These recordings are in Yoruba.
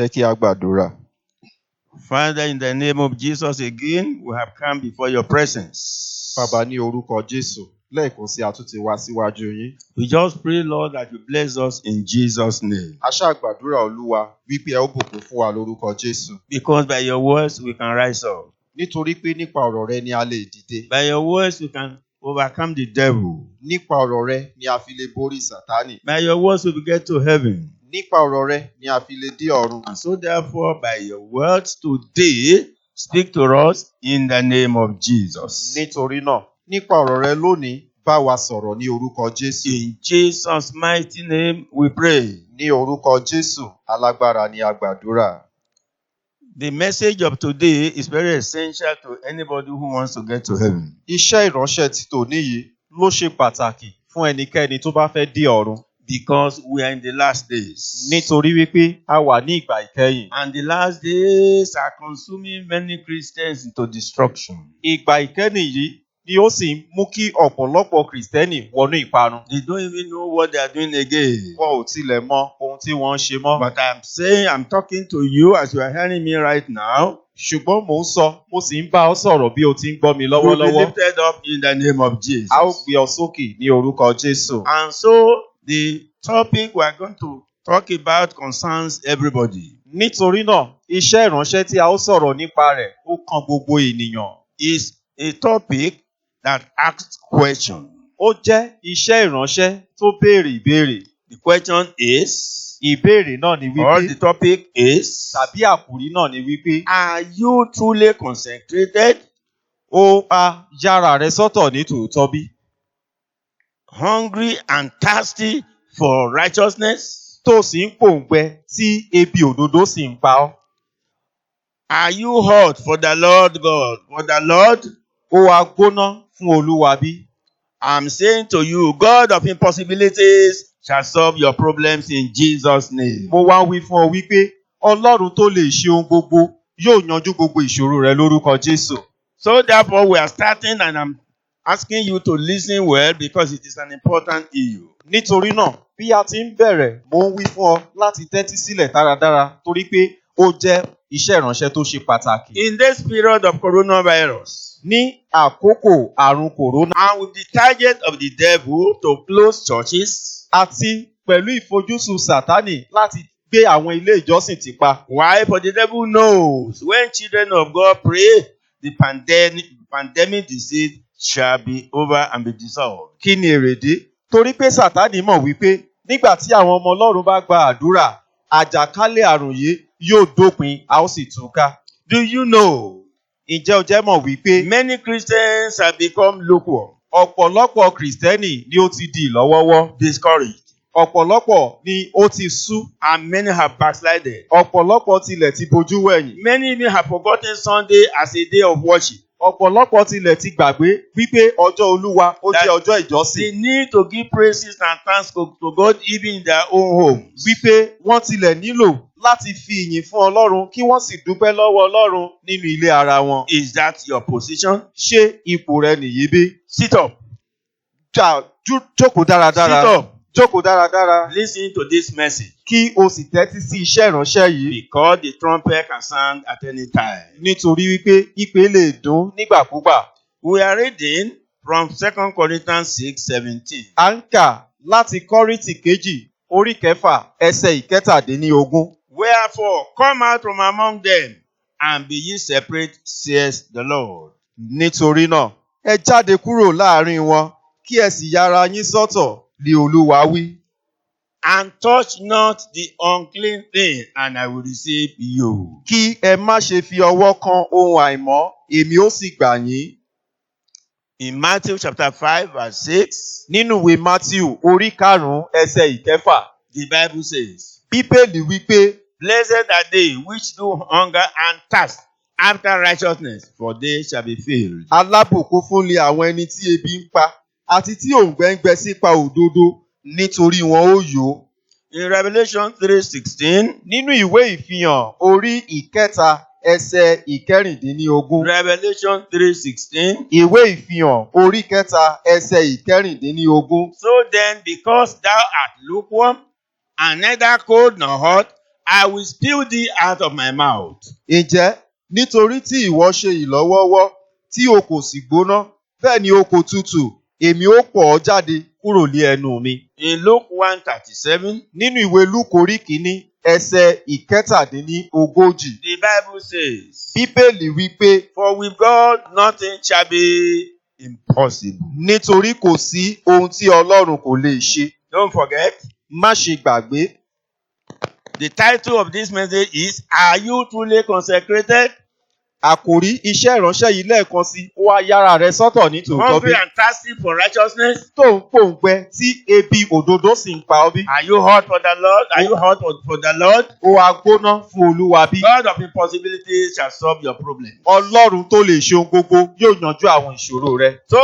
jẹ́ kí a gbàdúrà. Father, in the name of Jesus again, we have come before your presence. Bàbá, ní orúkọ Jésù, lẹ́ẹ̀kan sí a tún ti wá síwájú yín. We just pray, Lord, that you bless us in Jesus' name. A ṣáà gbàdúrà Olúwa wípé ẹ ó bùkún fún wa lórúkọ Jésù. Because by your words we can rise up. Nítorí pé nípa ọ̀rọ̀ rẹ ni a lè dìde. By your words we can overcome the devil. Nípa ọ̀rọ̀ rẹ ni a fi lè borí Sátánì. By your words we will get to heaven. Nípa ọ̀rọ̀ rẹ ni a fi lè dé ọ̀run. And so therefore, by your words today, speak to us in the name of Jesus. Nítorí náà, nípa ọ̀rọ̀ rẹ lónìí, bá wa sọ̀rọ̀ ní orúkọ Jésù. In Jesus' mighty name we pray. Ní orúkọ Jésù, alágbára ni a gbàdúrà. The message of today is very essential to anybody who wants to get to heaven. Iṣẹ́ ìránṣẹ́ ti tòní yìí ló ṣe pàtàkì fún ẹnikẹ́ni tó bá fẹ́ dé ọ̀run. Because we are in the last days. Nítorí wípé a wà ní ìgbà ìkẹyìn. And the last days are consuming many Christians into destruction. Ìgbà ìkẹyìn yìí ni ó sì ń mú kí ọ̀pọ̀lọpọ̀ Kìrìsìtẹ́nì wọnú ìparun. They don't even know what they are doing again. Wọn ò tilẹ̀ mọ ohun tí wọ́n ń ṣe mọ́. But I'm talking to you as you are hearing me right now. Ṣùgbọ́n mò ń sọ, mo sì ń bá ọ sọ̀rọ̀ bí o ti ń gbọ́ mi You will be lọ́wọ́lọ́wọ́. lifted up in the name of Jesus. A ó gbé ọ sókè ní orúkọ Jésù. And so the topic we are going to talk about concerns everybody. Nítorí náà, iṣẹ́ ìránṣẹ́ tí a ó sọ̀rọ̀ nípa rẹ̀ ó kan gbogbo ènìyàn. Is a topic that asks questions. Ó jẹ́ iṣẹ́ ìránṣẹ́ tó béèrè ìbéèrè. The question is, Ìbéèrè náà ni or wípé, the topic is, tàbí àkòrí náà ni wípé, are you truly concentrated, ó a yára rẹ sọ́tọ̀ ní tòótọ́ bí? hungry and thirsty for righteousness? Tó sì ń pòǹgbẹ tí ebi òdodo sì ń pa ọ́. Are you hot for the Lord God? For the Lord? Ó wá gbóná fún Olúwa bí? I'm saying to you, God of impossibilities shall solve your problems in Jesus' name. Mo wá wí fún ọ wípé Ọlọ́run tó lè ṣe ohun gbogbo yóò yanjú gbogbo ìṣòro rẹ lórúkọ Jésù. So therefore, we are starting and I'm asking you to listen well because it is an important issue. Nítorí náà, bí a ti ń bẹ̀rẹ̀, mo ń wí fún ọ láti tẹ́tí sílẹ̀ dáradára torí pé ó jẹ́ iṣẹ́ ìránṣẹ́ tó ṣe pàtàkì. In this period of coronavirus, Ní àkókò àrùn kòrónà and with the target of the devil to close churches, àti pẹ̀lú ìfojúsùn Sátánì láti gbé àwọn ilé ìjọsìn tì pa. why? For the devil knows when children of God pray, the pandemic disease shall be over and be dissolved. Kí ni èrèdí? Torí pé Sátánì mọ̀ wípé nígbà tí àwọn ọmọ Ọlọ́run bá gba àdúrà, àjàkálẹ̀ àrùn yìí yóò dópin, a ó sì túká. Do you know Ǹjẹ́ o jẹ́ mọ̀ wípé many Christians have become lukewarm, ọ̀pọ̀lọpọ̀ Kìrìsìtẹ́nì ni ó ti di ìlọ́wọ́wọ́, discouraged, ọ̀pọ̀lọpọ̀ ni ó ti sú, and many have backslided. ọ̀pọ̀lọpọ̀ tilẹ̀ ti bojú wẹ̀yìn, Many even have forgotten Sunday as a day of worship. ọ̀pọ̀lọpọ̀ tilẹ̀ ti gbàgbé wípé ọjọ́ Olúwa ó jẹ́ ọjọ́ ìjọsìn, They need to give praises and thanks to God even in their own homes. wípé wọ́n tilẹ̀ nílò láti fi ìyìn fún Ọlọ́run kí wọ́n sì dúpẹ́ lọ́wọ́ Ọlọ́run nínú ilé ara wọn. Is that your position? Ṣé ipò rẹ nìyí bí? Sit up. Jókòó dáradára. Sit up. Jókòó dáradára. Listen to this message. Kí o sì tẹ́tí sí iṣẹ́ ìránṣẹ́ yìí. Because the trumpet can sound at any time. Nítorí wípé ìpè lè dún nígbàkúgbà. We are reading from 2 Corinthians 6:17. À ń kà láti Kọ́ríńtì kejì orí kẹfà ẹsẹ̀ ìkẹtàdínlógún. Wherefore, come out from among them, and be ye separate, says the Lord. Nítorí náà, ẹ jáde kúrò láàrin wọn, kí ẹ sì yára yín sọ́tọ̀, ni Olúwa wí. And touch not the unclean thing, and I will receive you. Kí ẹ má ṣe fi ọwọ́ kan ohun àìmọ́, èmi ó sì gbà yín. In Matthew chapter 5 verse 6, Nínú ìwé Mátíù orí karùn-ún ẹsẹ̀ ìkẹfà, the Bible says, Bíbélì wípé, Blessed are they which do hunger and thirst after righteousness, for they shall be filled. alábùkún fún lé àwọn ẹni tí ebi ń pa, àti tí òǹgbẹ ń gbẹ sípa òdodo, nítorí wọn ó yó. In Revelation 3:16, Nínú ìwé ìfihàn orí ìkẹta ẹsẹ̀ ìkẹrìndínlógún. Revelation 3:16. Ìwé ìfihàn orí kẹta ẹsẹ̀ ìkẹrìndínlógún. So then, because thou art lukewarm, and neither cold nor hot, I will spew thee out of my mouth. Ǹjẹ́ nítorí tí ìwọ ṣe ìlọ́wọ́wọ́ tí o kò sì gbóná, bẹ́ẹ̀ ni o kò tutù, èmi ó pọ̀ ọ́ jáde kúrò ní ẹnu mi. In Luke 1:37, Nínú ìwé Lúùkù orí kìíní, ẹsẹ̀ ìkẹtàdínlógójì. the Bible says, Bíbélì wí pé for with God nothing shall be impossible. nítorí kò sí ohun tí Ọlọ́run kò lè ṣe. Don't forget, Má ṣe gbàgbé. the title of this message is, Are you truly consecrated? Àkòrí iṣẹ́ ìránṣẹ́ yìí lẹ́ẹ̀kan sí, ó wá yára rẹ sọ́tọ̀ ní tòótọ́ bí. Hungry and thirsty for righteousness? Tó ń pòǹgbẹ tí ebi òdodo sì ń pa ọ́ bí. Are you hot for the Lord? Are you hot for the Lord? Ó wá gbóná fún Olúwa bí. God of impossibilities shall solve your problem. Ọlọ́run tó lè ṣe ohun gbogbo yóò yanjú àwọn ìṣòro rẹ. So,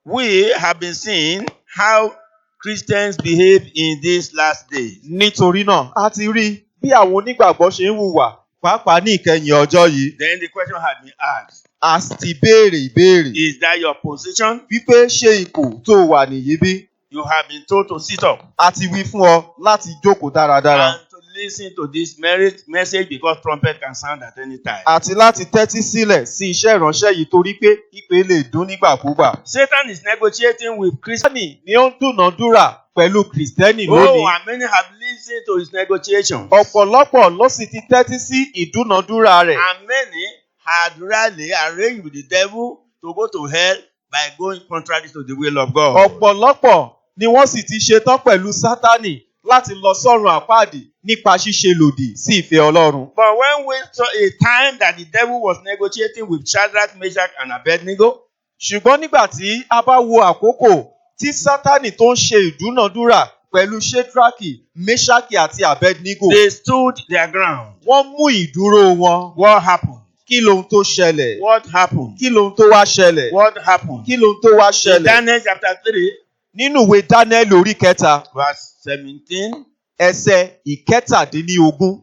we have been seeing how Christians behave in these last days. Nítorí náà, a ti rí bí àwọn onígbàgbọ́ ṣe ń hùwà pàápàá ní ìkẹyìn ọjọ́ yìí. Then the question had been asked, A sì ti béèrè ìbéèrè is that your position? wípé ṣé ipò tó wà nìyí bí? You have been told to sit up A ti wí fún ọ láti jókòó dáradára and to listen to this message because trumpet can sound at any time. àti láti tẹ́tí sílẹ̀ sí iṣẹ́ ìránṣẹ́ yìí torí pé ìpè lè dún nígbàkúgbà. Satan is negotiating with Christians. Kìrìsìtẹ́nì ni ó ń dúnàádúrà pẹ̀lú Kìrìsìtẹ́nì Oh, lónìí. and many have listened to his negotiations. Ọ̀pọ̀lọpọ̀ ló sì ti tẹ́tí sí ìdúnàádúrà rẹ̀. And many had really arranged with the devil to go to hell by going contrary to the will of God. Ọ̀pọ̀lọpọ̀ ni wọ́n sì ti ṣetán pẹ̀lú Sátánì láti lọ sọ́run àpáàdì nípa ṣíṣe lòdì sí ìfẹ́ Ọlọ́run. But when we saw a time that the devil was negotiating with Shadrach, Meshach, and Abednego, Ṣùgbọ́n nígbà tí a bá wo àkókò tí Sátánì tó ń ṣe ìdúnàádúrà pẹ̀lú Ṣédrákì, Méṣákì àti Abednego, they stood their ground. wọ́n mú ìdúró wọn. What happened? Kí lohun tó ṣẹlẹ̀? What happened? Kí lohun tó wá ṣẹlẹ̀? What happened? Kí lohun tó wá In ṣẹlẹ̀? Daniel chapter 3, Nínú ìwé Dáníẹ́lì orí kẹta, verse 17, ẹsẹ̀ ìkẹtàdínlógún.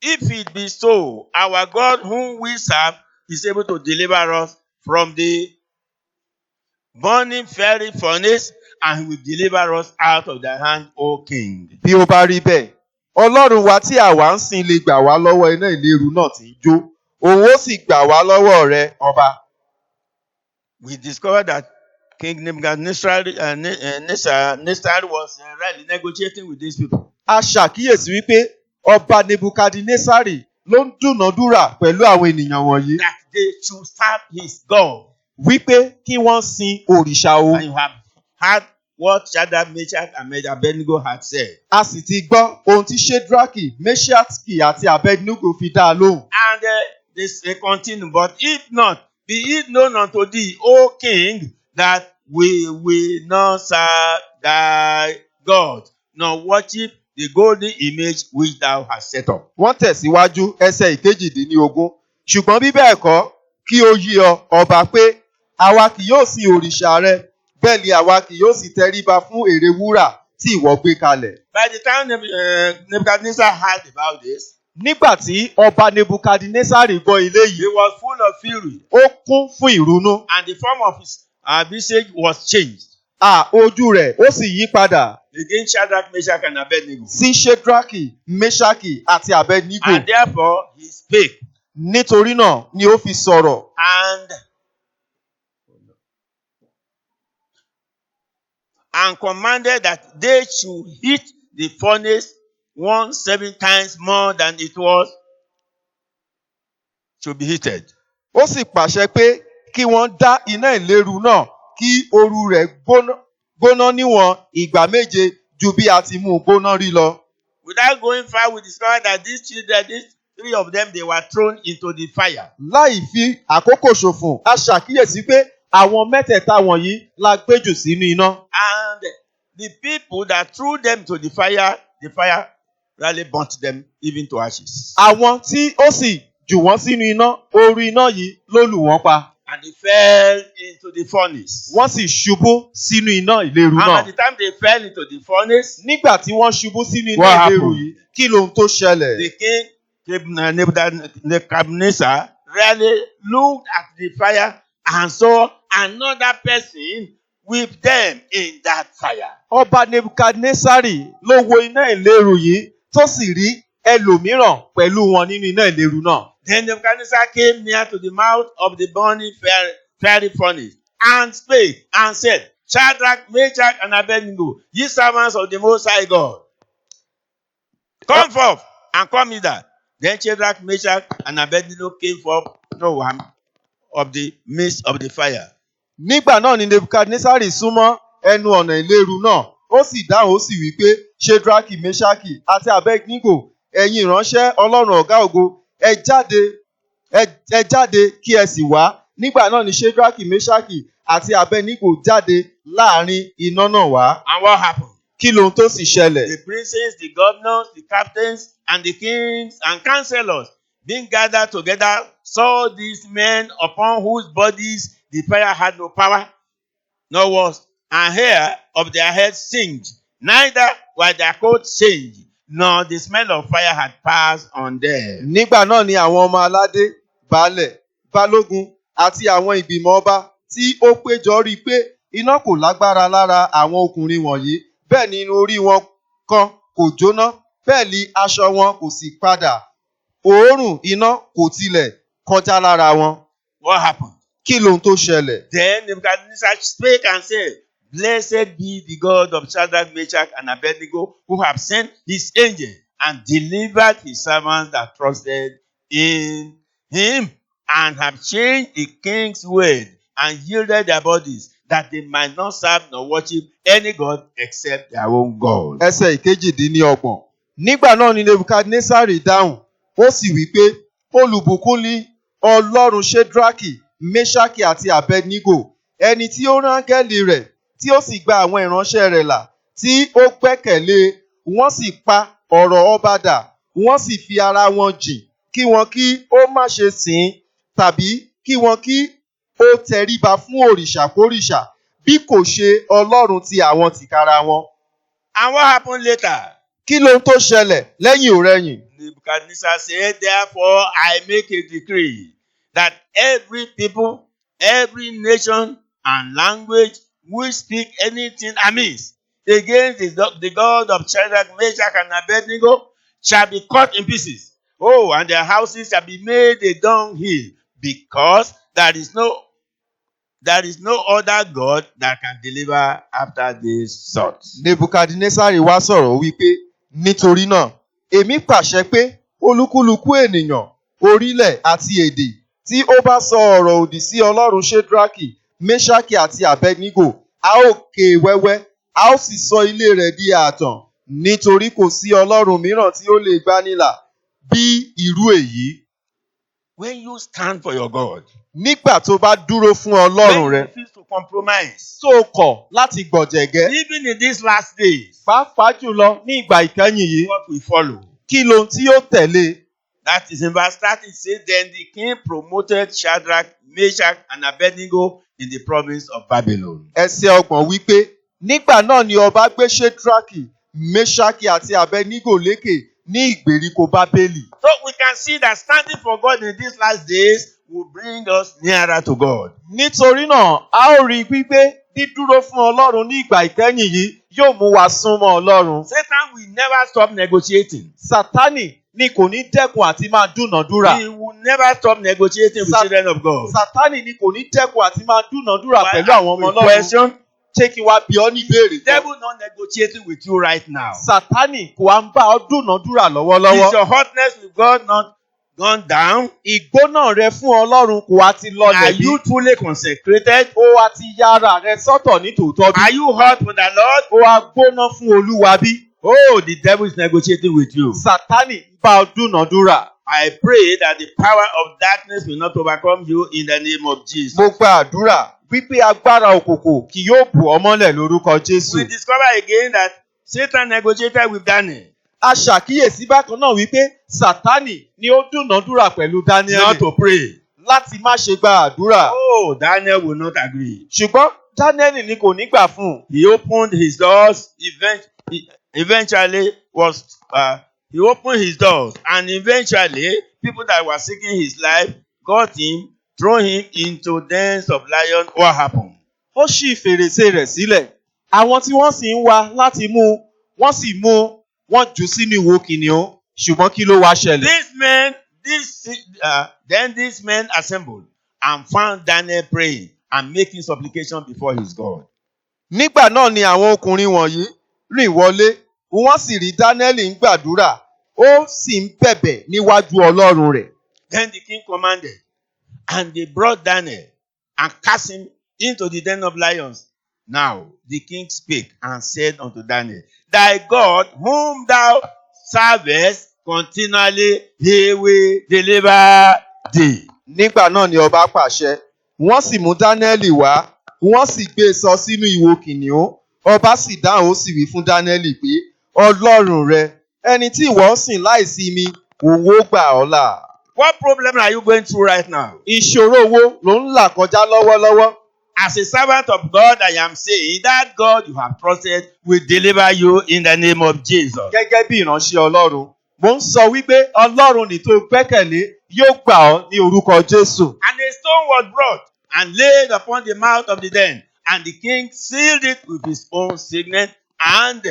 if it be so, our God whom we serve is able to deliver us from the burning fiery furnace, and he will deliver us out of thy hand, O king. Bí ó bá rí bẹ́ẹ̀, Ọlọ́run wa tí àwa ń sìn lè gbà wá lọ́wọ́ iná ìléru náà tí ń jó. Òun ó sì gbà wá lọ́wọ́ rẹ, ọba. We discovered that King Nebuchadnezzar was really negotiating with these people. A ṣàkíyèsí wípé ọba Nebukadnesari ló ń dúnàádúrà pẹ̀lú àwọn ènìyàn wọ̀nyí. That they should serve his God. Wípé kí wọ́n sin òrìṣà òun. And you have heard what Shadrach, Meshach, and Abednego had said. A sì ti gbọ́ ohun tí Ṣédrákì, Méṣákì àti Abednego fi dá a lóhùn. And they continue, but if not, be it known unto thee, O king, that we will not serve thy God, nor worship the golden image which thou hast set up. Wọ́n tẹ̀síwájú ẹsẹ̀ ìkejìdínlógún. Ṣùgbọ́n bí bẹ́ẹ̀ kọ́, kí ó yé ọ, ọba pé, àwa kì yóò sin òrìṣà rẹ, bẹ́ẹ̀ ni àwa kì yóò sì tẹríba fún ère wúrà tí ìwọ gbé kalẹ̀. By the time Nebuchadnezzar heard about this, Nígbà tí ọba Nebukadnesari gbọ́ ilé he yìí, was full of fury, ó kún fún ìrunú. and the form of his visage was changed Ojú rẹ̀ ó sì yí padà against Shadrach, Meshach, and Abednego. sí Ṣédrákì, Méṣákì àti Abednego. And therefore he spake Nítorí náà ni ó fi sọ̀rọ̀. and commanded that they should heat the furnace 7 times more than it was to be heated. Ó sì pàṣẹ pé kí wọ́n dá iná ìléru náà kí ooru rẹ̀ gbóná níwọ̀n ìgbà 7 ju bí a ti mú un gbóná rí lọ. Without going far, we discovered that these children, these 3 of them, they were thrown into the fire. Láì fi àkókò ṣòfò, a ṣàkíyèsí pé àwọn mẹ́tẹ̀ẹ̀ta wọ̀nyí la gbéjù sínú iná. And the people that threw them to the fire really burnt them even to ashes. Àwọn tí ó sì jù wọ́n sínú iná, ooru iná yìí ló lù wọ́n pa. And they fell into the furnace. Wọ́n sì ṣubú sínú iná ìléru And náà. by the time they fell into the furnace, Nígbà tí wọ́n ṣubú sínú iná What ìléru happened? yìí, kí lohun tó ṣẹlẹ̀? the king Nebuchadnezzar really looked at the fire and saw another person with them in that fire. Ọba Nebukadnesari ló wo iná ìléru yìí tó sì rí ẹlòmíràn pẹ̀lú wọn nínú iná ìléru náà. Then Nebuchadnezzar came near to the mouth of the burning fiery furnace and spake and said, Shadrach, Meshach, and Abednego, ye servants of the Most High God, come forth and come hither. Then Shadrach, Meshach, and Abednego came forth of the midst of the fire. Nígbà náà ni Nebukadnesari súnmọ́ ẹnu ọ̀nà ìléru náà, ó sì dáhùn ó sì wí pé, Ṣédrákì, Méṣákì àti Abednego, ẹ̀yin ìránṣẹ́ Ọlọ́run ọ̀gá ògo, ẹ jáde kí ẹ sì wá. Nígbà náà ni Ṣédrákì, Méṣákì àti Abednego jáde láàrin iná náà wá. And what happened? Kí lohun tó sì ṣẹlẹ̀? The princes, the governors, the captains, and the kings and counselors being gathered together saw these men upon whose bodies the fire had no power, nor was an hair of their heads singed, neither were their coats changed, nor the smell of fire had passed on them. Nígbà náà ni àwọn ọmọ aládé, baálẹ̀, balógun àti àwọn ìgbìmọ̀ ọba tí ó péjọ rí i pé iná kò lágbára lára àwọn ọkùnrin wọ̀nyí, bẹ́ẹ̀ ni irun orí wọn kan kò jóná, bẹ́ẹ̀ ni aṣọ wọn kò sì padà, òórùn iná kò tilẹ̀ kọjá lára wọn. What happened? Kí lohun tó ṣẹlẹ̀? Then Nebuchadnezzar spake and said, Blessed be the God of Shadrach, Meshach, and Abednego, who have sent his angel and delivered his servants that trusted in him, and have changed the king's word, and yielded their bodies, that they might not serve nor worship any god except their own God. Ẹsẹ̀ ìkejìdínlọ́gbọ̀n. Nígbà náà ni Nebukadnesari dáhùn, ó sì wí pé, olùbùkún ni Ọlọ́run Ṣédrákì, Méṣákì àti Abednego, ẹni tí ó rán áńgẹ́lì rẹ̀, tí ó sì gba àwọn ìránṣẹ́ rẹ̀ là, tí ó gbẹ́kẹ̀lé, wọ́n sì pa ọ̀rọ̀ ọba dà, wọ́n sì fi ara wọn jìn, kí wọn kí ó má ṣe sìn tàbí kí wọn kí ó tẹríba fún òrìṣàkórìṣà, bí kò ṣe Ọlọ́run ti àwọn tìkára wọn. And what happened later? Kí lohun tó ṣẹlẹ̀ lẹ́yìn òrẹ́yìn? Nebuchadnezzar said, Therefore I make a decree that every people, every nation and language which speak anything amiss against the God of Shadrach, Meshach, and Abednego shall be cut in pieces. Oh, and their houses shall be made a dunghill, because there is no other God that can deliver after this sort. Nebukadnesari wá sọ̀rọ̀ wípé, nítorí náà, èmi pàṣẹ pé olúkúlùkù ènìyàn, orílẹ̀ àti èdè tí ó bá sọ ọ̀rọ̀ òdì sí Ọlọ́run Ṣédrákì, Méṣákì àti Abednego, a ó ké wẹ́wẹ́, a ó sì sọ ilé rẹ̀ di ààtàn, nítorí kò sí Ọlọ́run mìíràn tí ó lè gbanilà bí irú èyí. When you stand for your God, Nígbà tó bá dúró fún Ọlọ́run when rẹ, you refuse to compromise, tó kọ̀ láti gbọ̀jẹ̀gẹ́, even in these last days, pàápàá jùlọ ní ìgbà ìkẹyìn yìí, what we follow? kí lohun tí yóò tẹ̀lé? That is in verse 30, it says, Then the king promoted Shadrach, Meshach, and Abednego in the province of Babylon. Ẹsẹ̀ ọgbọ̀n wípé, nígbà náà ni ọba gbé Ṣédrákì, Méṣákì àti Abednego lékè ní ìgbèríko Bábélì. So we can see that standing for God in these last days will bring us nearer to God. Nítorí náà, a ó rí wípé dídúró fún Ọlọ́run ní ìgbà ìkẹyìn yìí yóò mú wa súnmọ́ Ọlọ́run. Satan will never stop negotiating. Sátánì ni kò ní dẹ́kun àti máa dúnàdúrà. He will never stop negotiating with children of God. Sátánì ni kò ní dẹ́kun àti máa dúnàdúrà pẹ̀lú àwọn ọmọ Ọlọ́run. Question? Ṣé kí wá bí ọ ní ìbéèrè kan? Devil not negotiating with you right now. Sátánì kò wá ń bá ọ dúnàdúrà lọ́wọ́lọ́wọ́. Is your hotness with God not gone down? Ìgbóná rẹ fún Ọlọ́run kò wá ti Are lọlẹ̀ bí. you truly consecrated? Ó wá ti yára rẹ sọ́tọ̀ ní tòótọ́ bí. Are you hot for the Lord? Ó wá gbóná fún Olúwa bí. Oh, the devil is negotiating with you. Sátánì ń bá ọ dúnàdúrà. I pray that the power of darkness will not overcome you in the name of Jesus. Mo gba àdúrà wípé agbára òkùnkùn kì yóò bù ọ́ mọ́lẹ̀ lórúkọ Jésù. We discover again that Satan negotiated with Daniel A ṣàkíyèsí bákan náà wípé Sátánì ni ó dúnàdúrà pẹ̀lú not Dáníẹ́lì to pray. láti má ṣe gba àdúrà. Oh, Daniel will not agree. Ṣùgbọ́n Dáníẹ́lì ni kò ní gbà fún un. He opened his doors. He opened his doors, and eventually, people that were seeking his life got him, throw him into dens of lions. What happened? Ó ṣí fèrèsé rẹ̀ sílẹ̀. Àwọn tí wọ́n sì ń wá láti mú, wọ́n sì mú, wọ́n jù sínú ìwò kìnìún. ṣùgbọ́n kí ló wá ṣẹlẹ̀? Then these men assembled and found Daniel praying and making supplication before his God. Nígbà náà ni àwọn ọkùnrin wọ̀nyí rìn wọlé, wọ́n sì rí Dáníẹ́lì ń gbàdúrà, ó sì ń bẹ̀bẹ̀ níwájú Ọlọ́run rẹ̀. Then the king commanded, and they brought Daniel and cast him into the den of lions. Now the king spake and said unto Daniel, Thy God, whom thou servest continually, he will deliver thee. Nígbà náà ni ọba pàṣẹ, wọ́n sì mú Dáníẹ́lì wá, wọ́n sì gbé e sọ sínú ìwo kìnìún. Ọba sì dáhùn, ó sì wí fún Dáníẹ́lì pé, Ọlọ́run rẹ, ẹni tí ìwọ ń sìn láìsí mi, òun ó gbà ọ́ là. What problem are you going through right now? Ìṣòro wo ló ń là kọjá lọ́wọ́lọ́wọ́? As a servant of God, I am saying that God you have trusted will deliver you in the name of Jesus. Gẹ́gẹ́ bí ìránṣẹ́ Ọlọ́run, mo ń sọ wípé Ọlọ́run ní tó gbẹ́kẹ̀lé yóò gbà ọ́ ní orúkọ Jésù. And a stone was brought and laid upon the mouth of the den, and the king sealed it with his own signet and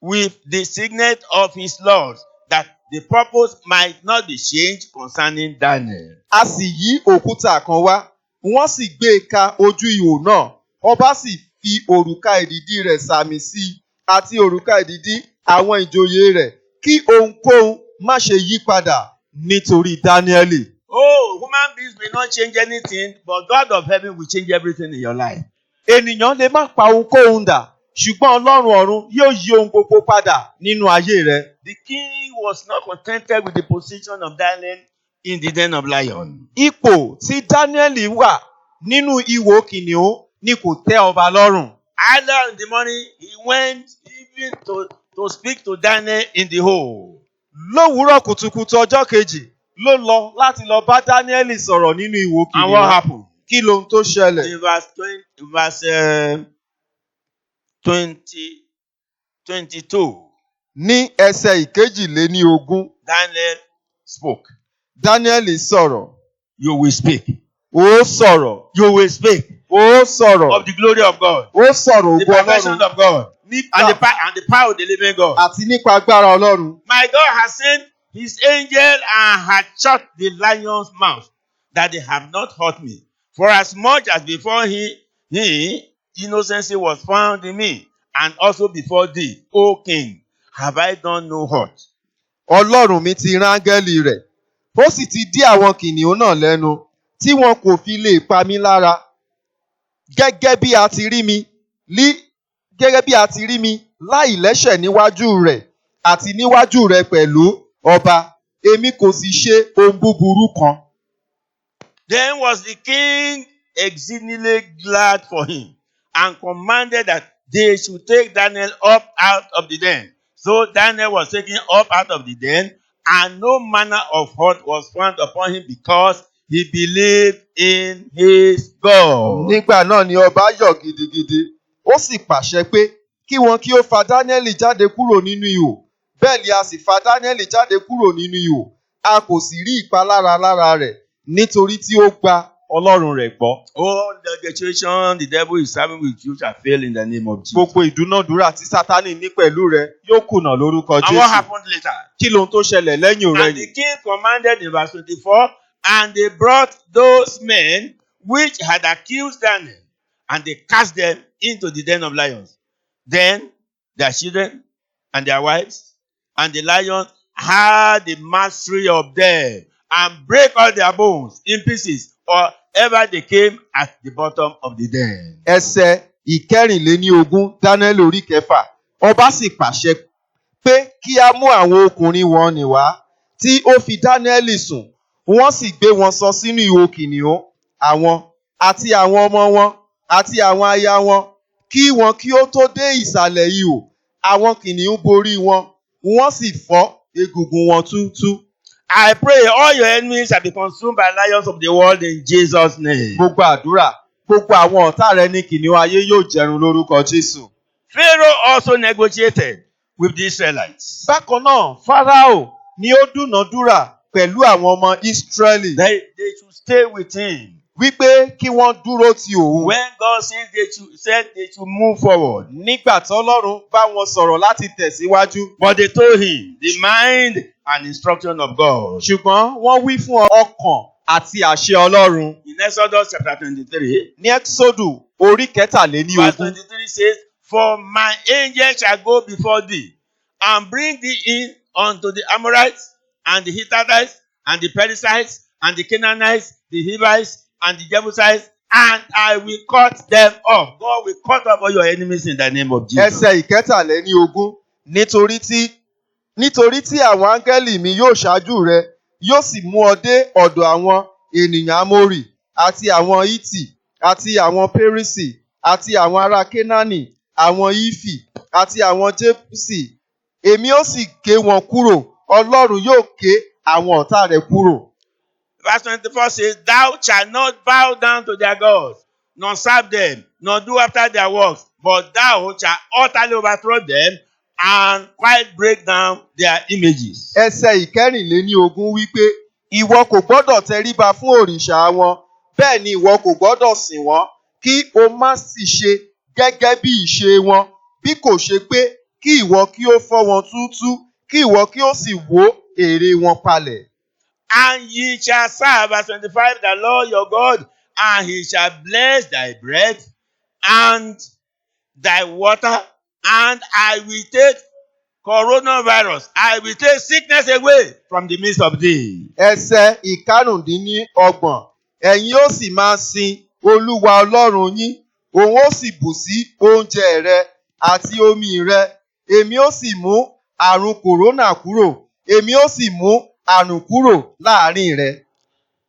with the signet of his lords, that the purpose might not be changed concerning Daniel. A sì yí òkúta kan wá, wọ́n sì gbé e ka ojú ihò náà. Ọba sì fi òrùka ìdìdí rẹ̀ sàmì sí i àti òrùka ìdìdí àwọn ìjòyè rẹ̀, kí ohunkóhun má ṣe yí padà nítorí Dáníẹ́lì. Oh, human beings may not change anything, but God of heaven will change everything in your life. Ènìyàn lè má pa ohunkóhun dà, ṣùgbọ́n Ọlọ́run ọ̀run yóò yí ohun gbogbo padà nínú ayé rẹ. The king was not contented with the position of Daniel in the den of lions. Ipò tí Dáníẹ́lì wà nínú ìwo kìnìún ni kò tẹ́ ọba lọ́rùn. Earlier in the morning, he went even to speak to Daniel in the hole. Lówùúrọ̀ kùtùkùtù ọjọ́ kejì ló lọ láti lọ bá Dáníẹ́lì sọ̀rọ̀ nínú ìwo kìnìún. And what happened? Kí lohun tó ṣẹlẹ̀? In verse 22. Ní ẹsẹ̀ ìkejìléníogún, Daniel spoke. Dáníẹ́lì sọ̀rọ̀. You will speak. Ó sọ̀rọ̀. You will speak. Ó sọ̀rọ̀. Of the glory of God. Ó sọ̀rọ̀ The ògo perfection Ọlọ́run. of God. Nípa And the power of the living God. àti nípa agbára Ọlọ́run. My God has sent his angel and had shut the lion's mouth, that they have not hurt me. For as much as before he innocency was found in me, and also before thee, O king, have I done no hurt. Ọlọ́run mi ti rán áńgẹ́lì rẹ̀, ó sì ti dí àwọn kìnìún náà lẹ́nu, tí wọn kò fi lè pa mí lára. Gẹ́gẹ́ bí a ti rí mi láì lẹ́ṣẹ̀ níwájú rẹ̀ àti níwájú rẹ̀ pẹ̀lú ọba, èmi kò sì ṣe ohun búburú kan. Then was the king exceedingly glad for him, and commanded that they should take Daniel up out of the den. So Daniel was taken up out of the den, and no manner of hurt was found upon him, because he believed in his God. Nígbà náà ni ọba yọ̀ gidigidi, ó sì pàṣẹ pé kí wọn kí ó fa Dáníẹ́lì jáde kúrò nínú ihò. Bẹ́ẹ̀ ni a sì fa Dáníẹ́lì jáde kúrò nínú ihò. A kò sì rí ìpalára lára rẹ̀, nítorí tí ó gba Ọlọ́run rẹ̀ gbọ́. All the negotiation the devil is having with you shall fail in the name of Jesus. Gbogbo ìdúnàdúrà tí Sátánì ní pẹ̀lú rẹ̀ yóò kùnà lórúkọ And what Jésù. happened later? Kí lohun tó ṣẹlẹ̀ lẹ́yìn And ọ̀rẹ́yìn? the king commanded in verse 24, and they brought those men which had accused Daniel, and they cast them into the den of lions. Then their children and their wives and the lions had the mastery of them, and break all their bones in pieces, or ever they came at the bottom of the den. Ẹsẹ̀ ìkẹrìnléníogún Dáníẹ́lì orí kẹfà. Ọba sì pàṣẹ pé kí a mú àwọn ọkùnrin wọn nì wá, tí ó fi Dáníẹ́lì sùn. Wọ́n sì gbé wọn sọ sínú ihò kìnìún, àwọn àti àwọn ọmọ wọn àti àwọn aya wọn, kí wọn kí ó tó dé ìsàlẹ̀ ihò. Àwọn kìnìún borí wọn, wọ́n sì fọ́ egungun wọn túútúú. I pray all your enemies shall be consumed by lions of the world in Jesus' name. Gbogbo àdúrà, gbogbo àwọn ọ̀tá rẹ ní kìnìún ayé yóò jẹrun lórúkọ Jésù. Pharaoh also negotiated with the Israelites. Bákan náà, Fáráò ni ó dúnàádúrà pẹ̀lú àwọn ọmọ Ísírẹ́lì. They should stay with him. wípé kí wọ́n dúró ti òun. When God said they should move forward. Nígbà tí Ọlọ́run bá wọn sọ̀rọ̀ láti tẹ̀síwájú. But they told him the mind and instruction of God. Ṣùgbọ́n wọ́n wí fún ọkàn àti àṣẹ Ọlọ́run. In Exodus chapter 23, Ní Ẹ́kísódù orí verse kẹtàléníogún. 23 says, For my angel shall go before thee, and bring thee in unto the Amorites, and the Hittites, and the Perizzites, and the Canaanites, the Hivites, and the Jebusites, and I will cut them off. God will cut off all your enemies in the name of Jesus. Ẹsẹ̀ ìkẹtàléníogún. Nítorí tí àwọn áńgẹ́lì mi yóò ṣáájú rẹ, yóò sì mú ọ dé ọ̀dọ̀ àwọn ènìyàn Amórì, àti àwọn Hítì, àti àwọn Pérísì, àti àwọn ará Kénáánì, àwọn Ífì, àti àwọn Jébúsì. Èmi ó sì ké wọn kúrò, Ọlọ́run yóò ké àwọn ọ̀tá rẹ kúrò. Verse 24 says, Thou shalt not bow down to their gods, nor serve them, nor do after their works, but thou shalt utterly overthrow them and quite break down their images. Ẹsẹ̀ ìkẹrìnléníogún wípé ìwọ kò gbọ́dọ̀ tẹríba fún òrìṣà wọn, bẹ́ẹ̀ ni ìwọ kò gbọ́dọ̀ sìn wọ́n, kí o má sì ṣe gẹ́gẹ́ bí ìṣe wọn, bí kò ṣe pé kí ìwọ kí ó fọ́ wọn túútúú, kí ìwọ kí ó sì wó ère wọn palẹ̀. And ye shall serve, verse 25, the Lord your God, and he shall bless thy bread and thy water, and I will take coronavirus, I will take sickness away from the midst of thee. Ẹsẹ̀ ìkarùndínlọ́gbọ̀n. Ẹ̀yin ó sì máa sin Olúwa Ọlọ́run yín, òun ó sì bù sí oúnjẹ rẹ àti omi rẹ. Èmi ó sì mú àrùn kòrónà kúrò, èmi ó sì mú àrùn kúrò láàrin rẹ.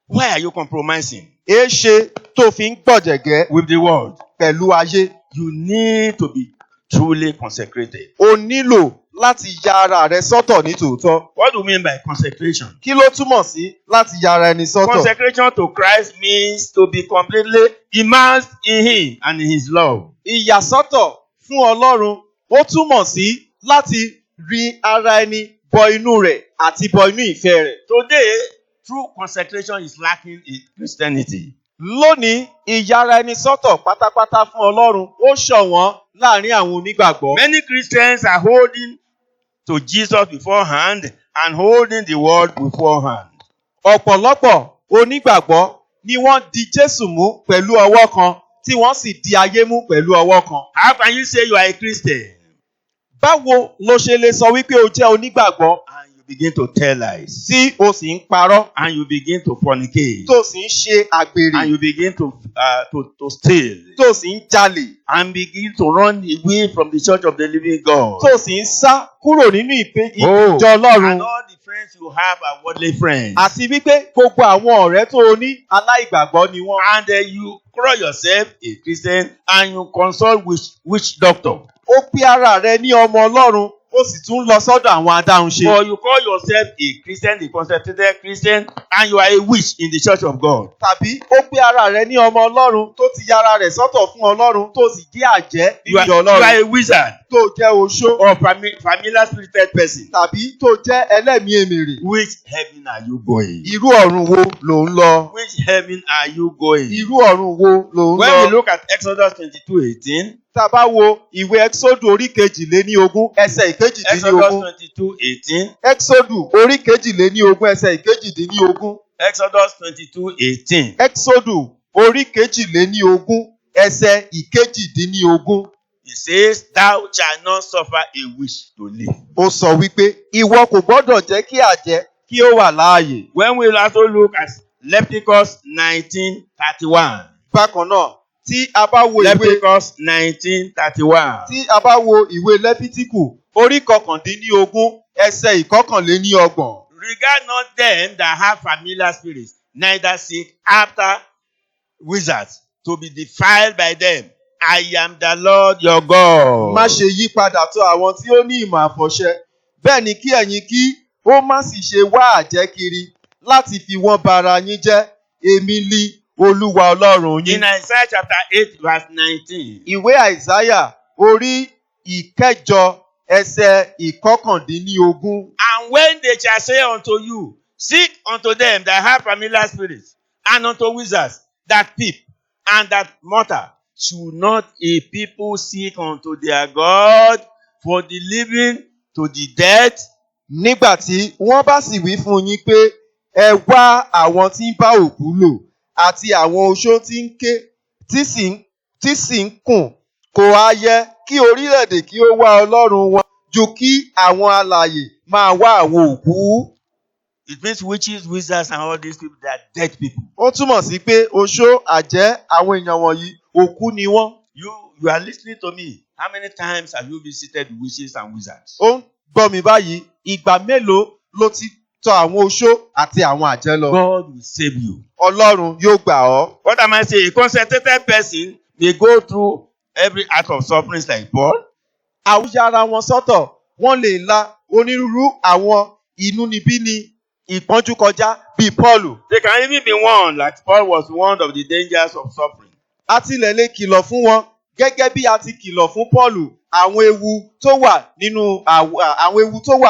Why are you compromising Èéṣe tó fi ń gbọ̀jẹ̀gẹ́ with the world? pẹ̀lú ayé? You need to be truly consecrated. O nílò láti ya ara rẹ sọ́tọ̀ ní tòótọ́. What do you mean by consecration? Kí ló túmọ̀ sí láti ya ara ẹni sọ́tọ̀? Consecration to Christ means to be completely immersed in him and in his love. Ìyàsọ́tọ̀ fún Ọlọ́run ó túmọ̀ sí láti rí ara ẹni bọ inú rẹ̀ àti bọ inú ìfẹ́ rẹ̀. Today, true consecration is lacking in Christianity. Lónìí, ìyára ẹni sọ́tọ̀ pátápátá fún Ọlọ́run ó ṣọ̀wọ́n láàrin àwọn onígbàgbọ́. Many Christians are holding to Jesus beforehand and holding the world beforehand. Ọ̀pọ̀lọpọ̀ onígbàgbọ́ ni wọ́n di Jésù mú pẹ̀lú ọwọ́ kan tí wọ́n sì di ayé mú pẹ̀lú ọwọ́ kan. How can you say you are a Christian Báwo lo ṣe lè sọ wípé o jẹ́ onígbàgbọ́ and you begin to tell lies tí o sì ń parọ́, and you begin to fornicate tó sì ń ṣe àgbèrè, and you begin to steal tó sì ń jalè, and begin to run away from the church of the living God? tó sì ń sá kúrò nínú ìjọ And Ọlọ́run? all the friends you have are worldly friends. Àti wípé gbogbo àwọn ọ̀rẹ́ tó o ní aláìgbàgbọ́ ni wọ́n. And you call yourself a Christian and you consult which doctor? Ó pe ara rẹ ní ọmọ Ọlọ́run, ó sì tún lọ sọ́dọ̀ àwọn adáhunṣe. Or you call yourself a Christian, a consecrated Christian, and you are a witch in the church of God. Tàbí ó pe ara rẹ ní ọmọ Ọlọ́run tó ti yára rẹ̀ sọ́tọ̀ fún Ọlọ́run tó sì jẹ́ àjẹ́ You nínú ìjọ are Ọlọ́run. a wizard Tó jẹ́ oṣó or familiar spirited person. tàbí tó jẹ́ ẹlẹ́mìí èmèrè. Which heaven are you going? Irú ọ̀run wo lò ń lọ? Which heaven are you going? Irú ọ̀run wo lò ń When we lọ? look at Exodus 22:18, Tá a bá wo ìwé Ẹ́kísódù orí kejìléníogún ẹsẹ̀ Exodus ìkejìdínlógún. 22:18, Ẹ́kísódù orí kejìléníogún ẹsẹ̀ ìkejìdínlógún. Exodus 22:18. Ẹ́kísódù orí kejìléníogún ẹsẹ̀ ìkejìdínlógún. It says, Thou shalt not suffer a witch to live. Ó sọ wípé ìwọ kò gbọ́dọ̀ jẹ́ kí àjẹ́ kí ó wà láàyè. When we also look at Leviticus 19:31. Bákan náà, tí a bá wo ìwé Leviticus 19:31. tí a bá wo ìwé Lẹ́fítíkù orí kọkàndínlógún ẹsẹ̀ ìkọkànléníọgbọ̀n. Regard not them that have familiar spirits, neither seek after wizards to be defiled by them. I am the Lord your God. Má ṣe yí padà tọ̀ àwọn tí ó ní ìmọ̀ àfọ̀ṣẹ. Bẹ́ẹ̀ ni kí ẹ̀yin kí ó má sì ṣe wá àjẹ́ kiri láti fi wọ́n bara yín jẹ́. Èmi li Olúwa Ọlọ́run yín. In Isaiah chapter 8 verse 19. Ìwé Àìsáyà orí ìkẹjọ ẹsẹ̀ ìkọkàndínlógún. And when they shall say unto you, Seek unto them that have familiar spirits, and unto wizards, that pip and that mortar, should not a people seek unto their God for the living to the dead? Nígbà tí wọ́n bá sì wí fún yín pé ẹ wá àwọn tí ń bá òkú lò àti àwọn oṣó tí ń ké tí sì ń kùn, kò á yẹ kí orílẹ̀-èdè kí ó wá Ọlọ́run wọn ju kí àwọn alààyè máa wá àwọn òkú. It means witches, wizards, and all these people, they are dead people. Ó túmọ̀ sí pé oṣó, àjẹ́, àwọn èèyàn wọ̀nyí òkú ni wọ́n. You are listening to me. How many times have you visited witches and wizards? Ó ń gbọ́ mi báyìí, ìgbà mélòó ló ti tọ̀ àwọn oṣó àti àwọn àjẹ́ lọ? God will save you. Ọlọ́run yóò gbà ọ́. What am I saying? A concentrated person may go through every act of suffering like Paul. Àwùjọ ara wọn sọ́tọ̀, wọ́n lè la onírúurú àwọn inúnibíni ìpọ́njú kọjá bíi Pọ́ọ̀lù. They can even be warned, like Paul was warned of the dangers of suffering. A tilẹ̀ lè kìlọ̀ fún wọn gẹ́gẹ́ bí a ti kìlọ̀ fún Pọ́ọ̀lù àwọn ewu tó wà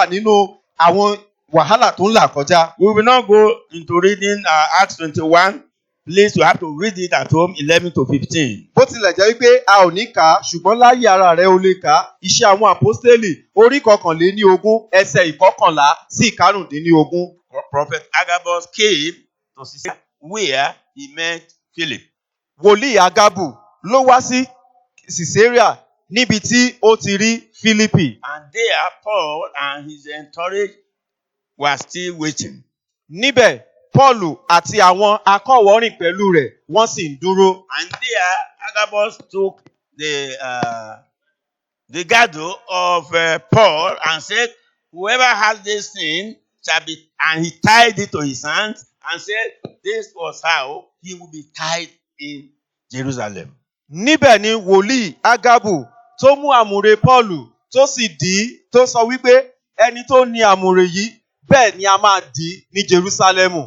nínú àwọn wàhálà tó ń là kọjá. We will not go into reading Acts 21. Please, you have to read it at home, 11 to 15. Bó tilẹ̀ jẹ́ wípé a ò ní kà á, ṣùgbọ́n láyé ara rẹ̀ o lè kà á. Iṣẹ́ àwọn àpọ́stélì orí 21 ẹsẹ̀ 11 sí 15. Prophet Agabus came to Caesarea where he met Philip. Wòlíì Ágábù ló wá sí Caesarea níbi tí ó ti rí Fílípì. And there Paul and his entourage were still waiting. Níbẹ̀ Pọ́ọ̀lù àti àwọn akọ̀wọ́rìn pẹ̀lú rẹ̀ wọ́n sì ń dúró. And there Agabus took the girdle of Paul and said, whoever has this thing shall be, and he tied it to his hands and said, this was how he would be tied in Jerusalem. Níbẹ̀ ni wòlíì Ágábù tó mú àmùrè Pọ́ọ̀lù tó sì dì í tó sọ wípé ẹni tó ní àmùrè yìí bẹ́ẹ̀ ni a máa dì í ní Jerúsálẹ́mù.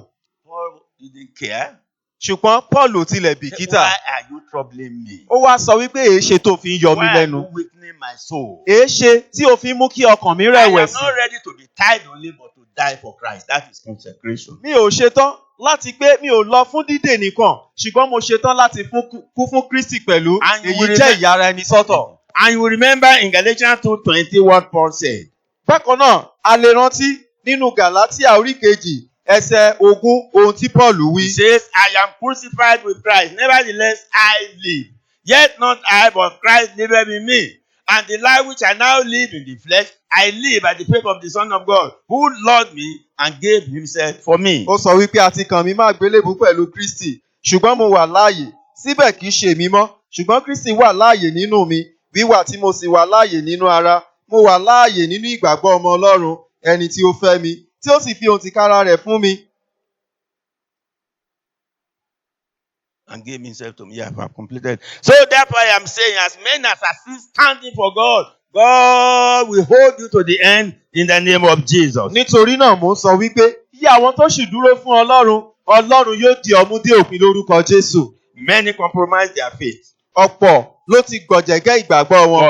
Paul didn't care. Ṣùgbọ́n Pọ́ọ̀lù tilẹ̀ bìkítà. Why are you troubling me? Ó wá sọ wípé èéṣe tó fi ń yọ mí Why are lẹ́nu. you weakening my soul? Èéṣe tí o fi ń mú kí ọkàn mi I am rẹ̀wẹ̀sì. not ready to be tied only but to die for Christ. That is consecration. Mi ò ṣetán láti pé mi ò lọ fún dídè nìkan, ṣùgbọ́n mo ṣetán láti kú fún Kristi pẹ̀lú. And you Èyí will jẹ́ ìyára ẹni sọ́tọ̀. And you will remember in Galatians 2:20 what Paul said. Bákan náà, a lè rántí nínú Gàlátíà orí 2 ẹsẹ̀ 20 ohun tí Pọ́ọ̀lù wí. He says, I am crucified with Christ. Nevertheless, I live. Yet not I, but Christ liveth in me. And the life which I now live in the flesh, I live by the faith of the Son of God, who loved me and gave himself for me. Ó sọ wípé a ti kàn mí má gbélébùú pẹ̀lú Kristi, ṣùgbọ́n mo wà láàyè. Síbẹ̀ kìí ṣe èmi mọ́, ṣùgbọ́n Kristi wà láàyè nínú mi. Wíwà tí mo sì wà láàyè nínú ara, mo wà láàyè nínú ìgbàgbọ́ ọmọ Ọlọ́run, ẹni tí ó fẹ́ mi, tí ó sì fi ohun tìkára rẹ̀ fún mi. And gave himself to me. Yeah, I've completed. So therefore I am saying, as many as are still standing for God, God will hold you to the end in the name of Jesus. Nítorí náà mo ń sọ wípé iye àwọn tó sì dúró fún Ọlọ́run, Ọlọ́run yóò di ọmú dé òpin lórúkọ Jésù. Many compromise their faith Ọ̀pọ̀ ló ti gbọ̀jẹ̀gẹ́ ìgbàgbọ́ wọn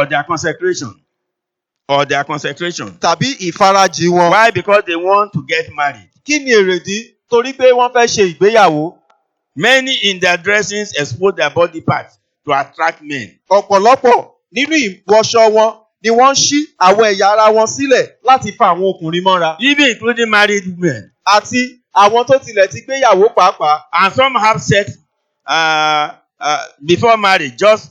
or their consecration. tàbí ìfarajì wọn. Why? Because they want to get married. Kí ni èrèdí? Torí pé wọ́n fẹ́ ṣe ìgbéyàwó. Many in their dressings expose their body parts to attract men. Ọ̀pọ̀lọpọ̀ nínú ìwọṣọ wọn ni wọ́n ń ṣí àwọn ẹ̀yà ara wọn sílẹ̀ láti fa àwọn ọkùnrin mọ́ra. Even including married women. Àti àwọn tó tilẹ̀ ti gbéyàwó pàápàá. And some have sex before marriage just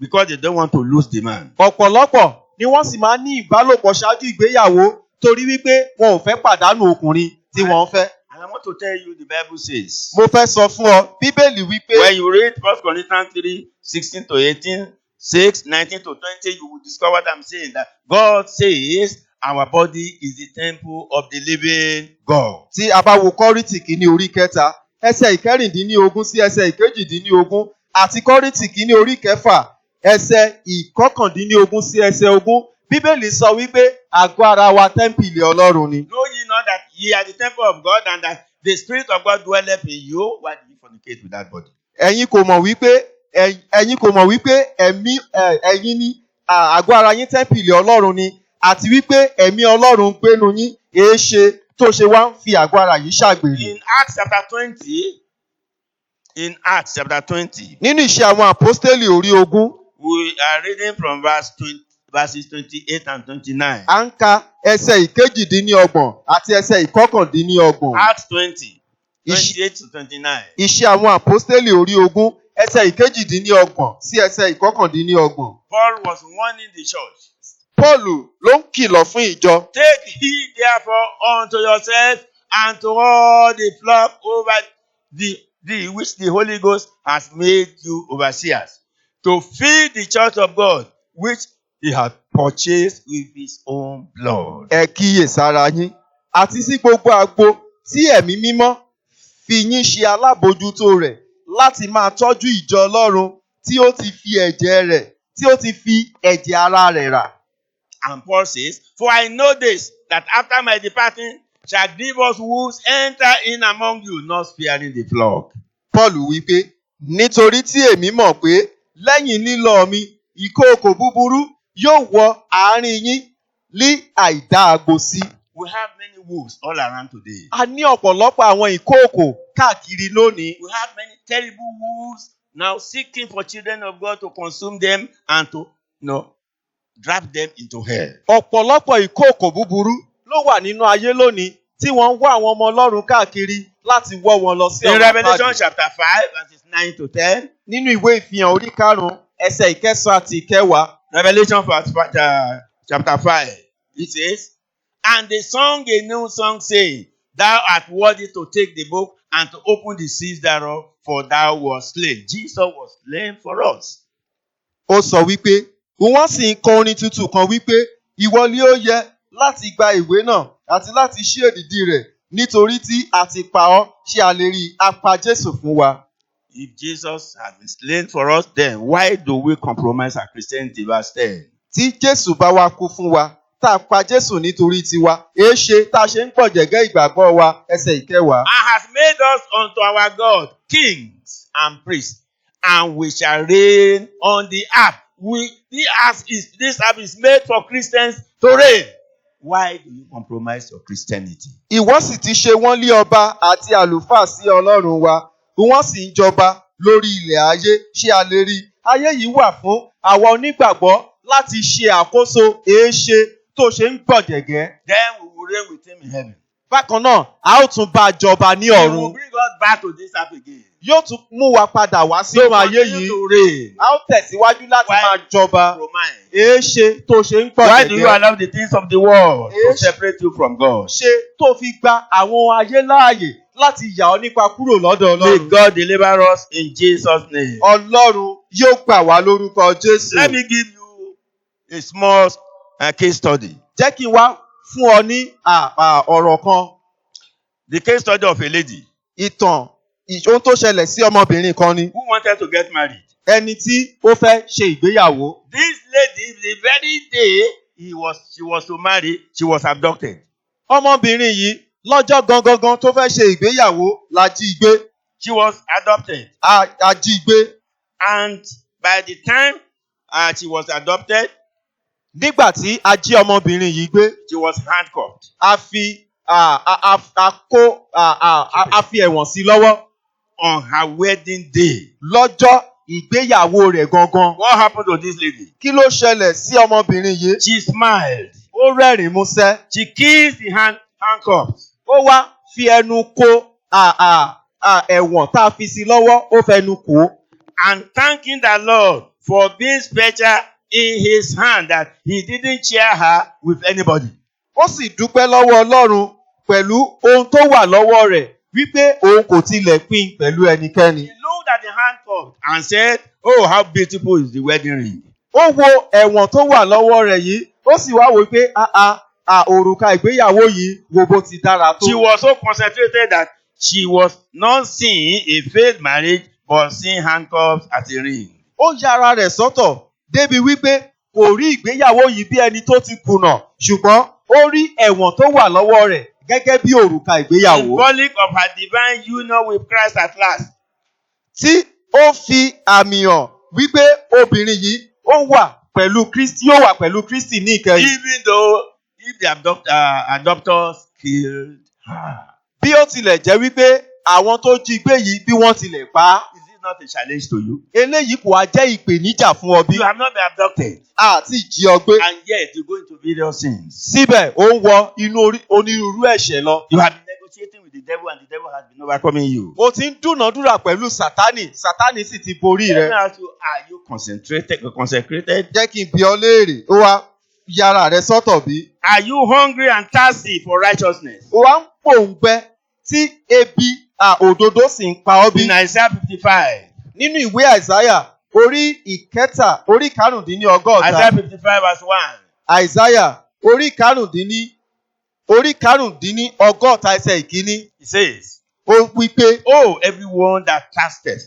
because they don't want to lose the man. Ọ̀pọ̀lọpọ̀ ni wọ́n sì máa ń ní ìbálòpọ̀ ṣáájú ìgbéyàwó torí wípé wọn ò fẹ́ pàdánù ọkùnrin tí wọ́n fẹ́. And I want to tell you, the Bible says, Mo fẹ́ sọ fún ọ, Bíbélì wípé when you read 1 Corinthians 3:16 to 18, 6, 19 to 20, you will discover what I'm saying. That God says our body is the temple of the living God. tí a bá wo Kọ́ríńtì kìíní orí 3, ẹsẹ̀ 16 sí ẹsẹ̀ 18, àti Kọ́ríńtì kìíní orí 6, ẹsẹ̀ 19 sí ẹsẹ̀ 20, Bíbélì sọ wípé àgọ́ ara wa tẹ́ḿpìlì Ọlọ́run ni. Know ye not that ye are the temple of God and that the Spirit of God dwelleth in you? Why do you fornicate with that body? Ẹ̀yin kò mọ̀ wípé ẹ̀yin ní àgọ́ ara yín tẹ́ḿpìlì Ọlọ́run ni àti wípé ẹ̀mí Ọlọ́run gbénu yín, èéṣe tó ṣe wá ń fi àgọ́ ara yìí ṣàgbèrè. In Acts chapter 20, in Acts chapter 20. Nínú ìṣe àwọn àpọ́stélì orí 20, We are reading from verses 28 and 29. à ń ka ẹsẹ̀ ìkejìdínlọ́gbọ̀n àti ẹsẹ̀ ìkọkàndínlọ́gbọ̀n. Acts 20, 28 to 29. Ìṣe àwọn àpọ́stélì orí 20, ẹsẹ̀ ìkejìdínlọ́gbọ̀n sí ẹsẹ̀ ìkọkàndínlọ́gbọ̀n. Paul was warning the church. Pọ́ọ̀lù ló ń kìlọ̀ fún ìjọ. Take heed therefore unto yourself and to all the flock over the which the Holy Ghost has made you overseers, to feed the church of God, which he had purchased with his own blood. Ẹ kíyèsára yín, àti sí gbogbo agbo tí ẹ̀mí mímọ́ fi yín ṣe alábòójútó rẹ̀ láti máa tọ́jú ìjọ Ọlọ́run tí ó ti fi ẹ̀jẹ̀ ara rẹ̀ rà. And Paul says, for I know this, that after my departing shall grievous wolves enter in among you, not sparing the flock. Paul wí pé, nítorí tí èmi mọ̀ pé lẹ́yìn lílọ mi, ìkookò búburú yóò wọ àárín yín ní àìdá agbo sí. We have many wolves all around today. A ní ọ̀pọ̀lọpọ̀ àwọn ìkookò káàkiri lónìí. We have many terrible wolves now seeking for children of God to consume them and to, drop them into hell. Ọ̀pọ̀lọpọ̀ ìkookò búburú ló wà nínú ayé lónìí tí wọ́n ń wá àwọn ọmọ Ọlọ́run káàkiri láti wọ́ wọn lọ sí In ọ̀run Revelation àpáàdì. chapter 5, verses 9 to 10. Nínú ìwé ìfihàn orí 5, ẹsẹ̀ 9 àti 10. Revelation chapter 5. It says, and they sung a new song saying, thou art worthy to take the book and to open the seals thereof, for thou wast slain. Jesus was slain for us. Ó sọ wípé, wọ́n sì ń kọ orin tuntun kan wípé, ìwọ ni ó yẹ láti gba ìwé náà àti láti ṣí èdìdì rẹ̀ nítorí tí a ti pa ọ́ ṣé a lè rí apá Jésù fún wa. If Jesus has been slain for us, then why do we compromise our Christianity? Verse 10. Tí Jésù bá wá kú fún wa, tá a pa Jésù nítorí tiwa, èéṣe tá a ṣe ń pọ̀jẹ̀gẹ́ ìgbàgbọ́ wa, ẹsẹ̀ 10. And has made us unto our God kings and priests, and we shall reign on the earth. This earth is made for Christians to reign. Why do you compromise your Christianity? Ìwọ sì ti ṣe wọ́n lé ọba àti àlùfáà sí Ọlọ́run wa, wọ́n sì ń jọba lórí ilẹ̀ ayé, ṣé a lè rí? Ayé yìí wà fún àwa onígbàgbọ́ láti ṣe àkóso èéṣe tó ṣe ń gbọ̀jẹ̀gẹ́. Then we will reign with him in heaven. Bákan náà, a ó tún bá a jọba ní He will ọ̀run. bring us back to this earth again. Yóò tún mú wa padà wá sínú ayé yìí. To reign. A ó tẹ̀síwájú láti Why máa jọba. Compromise. Èéṣe tó ṣe ń Why do you gbọ̀jẹ̀gẹ́? allow the things of the world to Yes. separate you from God? Ṣe tó fi gba àwọn ayé láàyè láti yà ọ́ nípa kúrò lọ́dọ̀ May Ọlọ́run. God deliver us in Jesus' name. Ọlọ́run yóò gbà wá lórúkọ Jésù. Let me give you a small case study. Jẹ́ kí n wá fún ọ ní ọ̀rọ̀ kan. The case study of a lady Ìtàn ohun tó ṣẹlẹ̀ sí ọmọbìnrin kan ni. who wanted to get married. Ẹni tí ó fẹ́ ṣe ìgbéyàwó. This lady, the very day she was to marry, she was abducted. Ọmọbìnrin yìí lọ́jọ́ gangan tó fẹ́ ṣe ìgbéyàwó la jí gbé. She was adopted. A jí gbé. And by the time she was adopted, Nígbà tí a jí ọmọbìnrin yìí gbé, she was handcuffed. a fi ẹ̀wọ̀n sí lọ́wọ́. On her wedding day. Lọ́jọ́ ìgbéyàwó rẹ̀ gangan. What happened to this lady? Kí ló ṣẹlẹ̀ sí ọmọbìnrin yìí? She smiled. Ó rẹ́rìn-ín músẹ́. She kissed the handcuffs. Ó wá fi ẹnu kó ẹ̀wọ̀n tá a fi sí lọ́wọ́, ó fẹnu kò. And thanking the Lord for being special in his hand, that he didn't share her with anybody. Ó sì dúpẹ́ lọ́wọ́ Ọlọ́run pẹ̀lú ohun tó wà lọ́wọ́ rẹ̀ wípé òun kò tilẹ̀ pín pẹ̀lú ẹnikẹ́ni. He looked at the handcuff and said, oh, how beautiful is the wedding ring. Ó wo ẹ̀wọ̀n tó wà lọ́wọ́ rẹ̀ yìí, ó sì wá wò pé òrùka ìgbéyàwó yìí wo bó ti dára tó. She was so concentrated that she was not seeing a failed marriage, but seeing handcuffs as a ring. Ó yára rẹ̀ sọ́tọ̀ débi wípé kò rí ìgbéyàwó yìí bí ẹni tó ti kùnà, ṣùgbọ́n ó rí ẹ̀wọ̀n tó wà lọ́wọ́ rẹ̀ gẹ́gẹ́ bí òrùka ìgbéyàwó. Symbolic of her divine union with Christ at last. Tí ó fi àmì hàn wípé obìnrin yìí ó wà pẹ̀lú Kristi, yóò wà pẹ̀lú Kristi ní ìkẹyìn. Even though if the adopters killed her. Bí ó tilẹ̀ jẹ́ wípé àwọn tó jí gbé yìí bí wọ́n tilẹ̀ pa á. Is it not a challenge to you? Eléyìí kò wá jẹ́ ìpèníjà fún ọ bí. You have not been abducted. Àti jí ọ gbé. And yet you go into various sins. Síbẹ̀ ó ń wọ inú onírúurú ẹ̀ṣẹ̀ lọ. You have been negotiating with the devil and the devil has been overcoming you. O ti ń dúnàádúrà pẹ̀lú Sátánì. Sátánì sì ti borí Let rẹ. me ask you, are you consecrated? Jẹ́ kí n bi ọ́ léèrè. Ó wá yára rẹ sọ́tọ̀ bí. Are you hungry and thirsty for righteousness? Ó wá ń pòǹgbẹ tí ebi òdodo sì ń pa ọ́ bí. In Isaiah 55. Nínú ìwé Àìsáyà orí karùndínlọ́gọ́ta. Isaiah 55 verse 1. Àìsáyà orí karùndínlọ́gọ́ta ẹsẹ̀ ìkíní. It says, Ó wí pé, "Oh, everyone that thirsteth,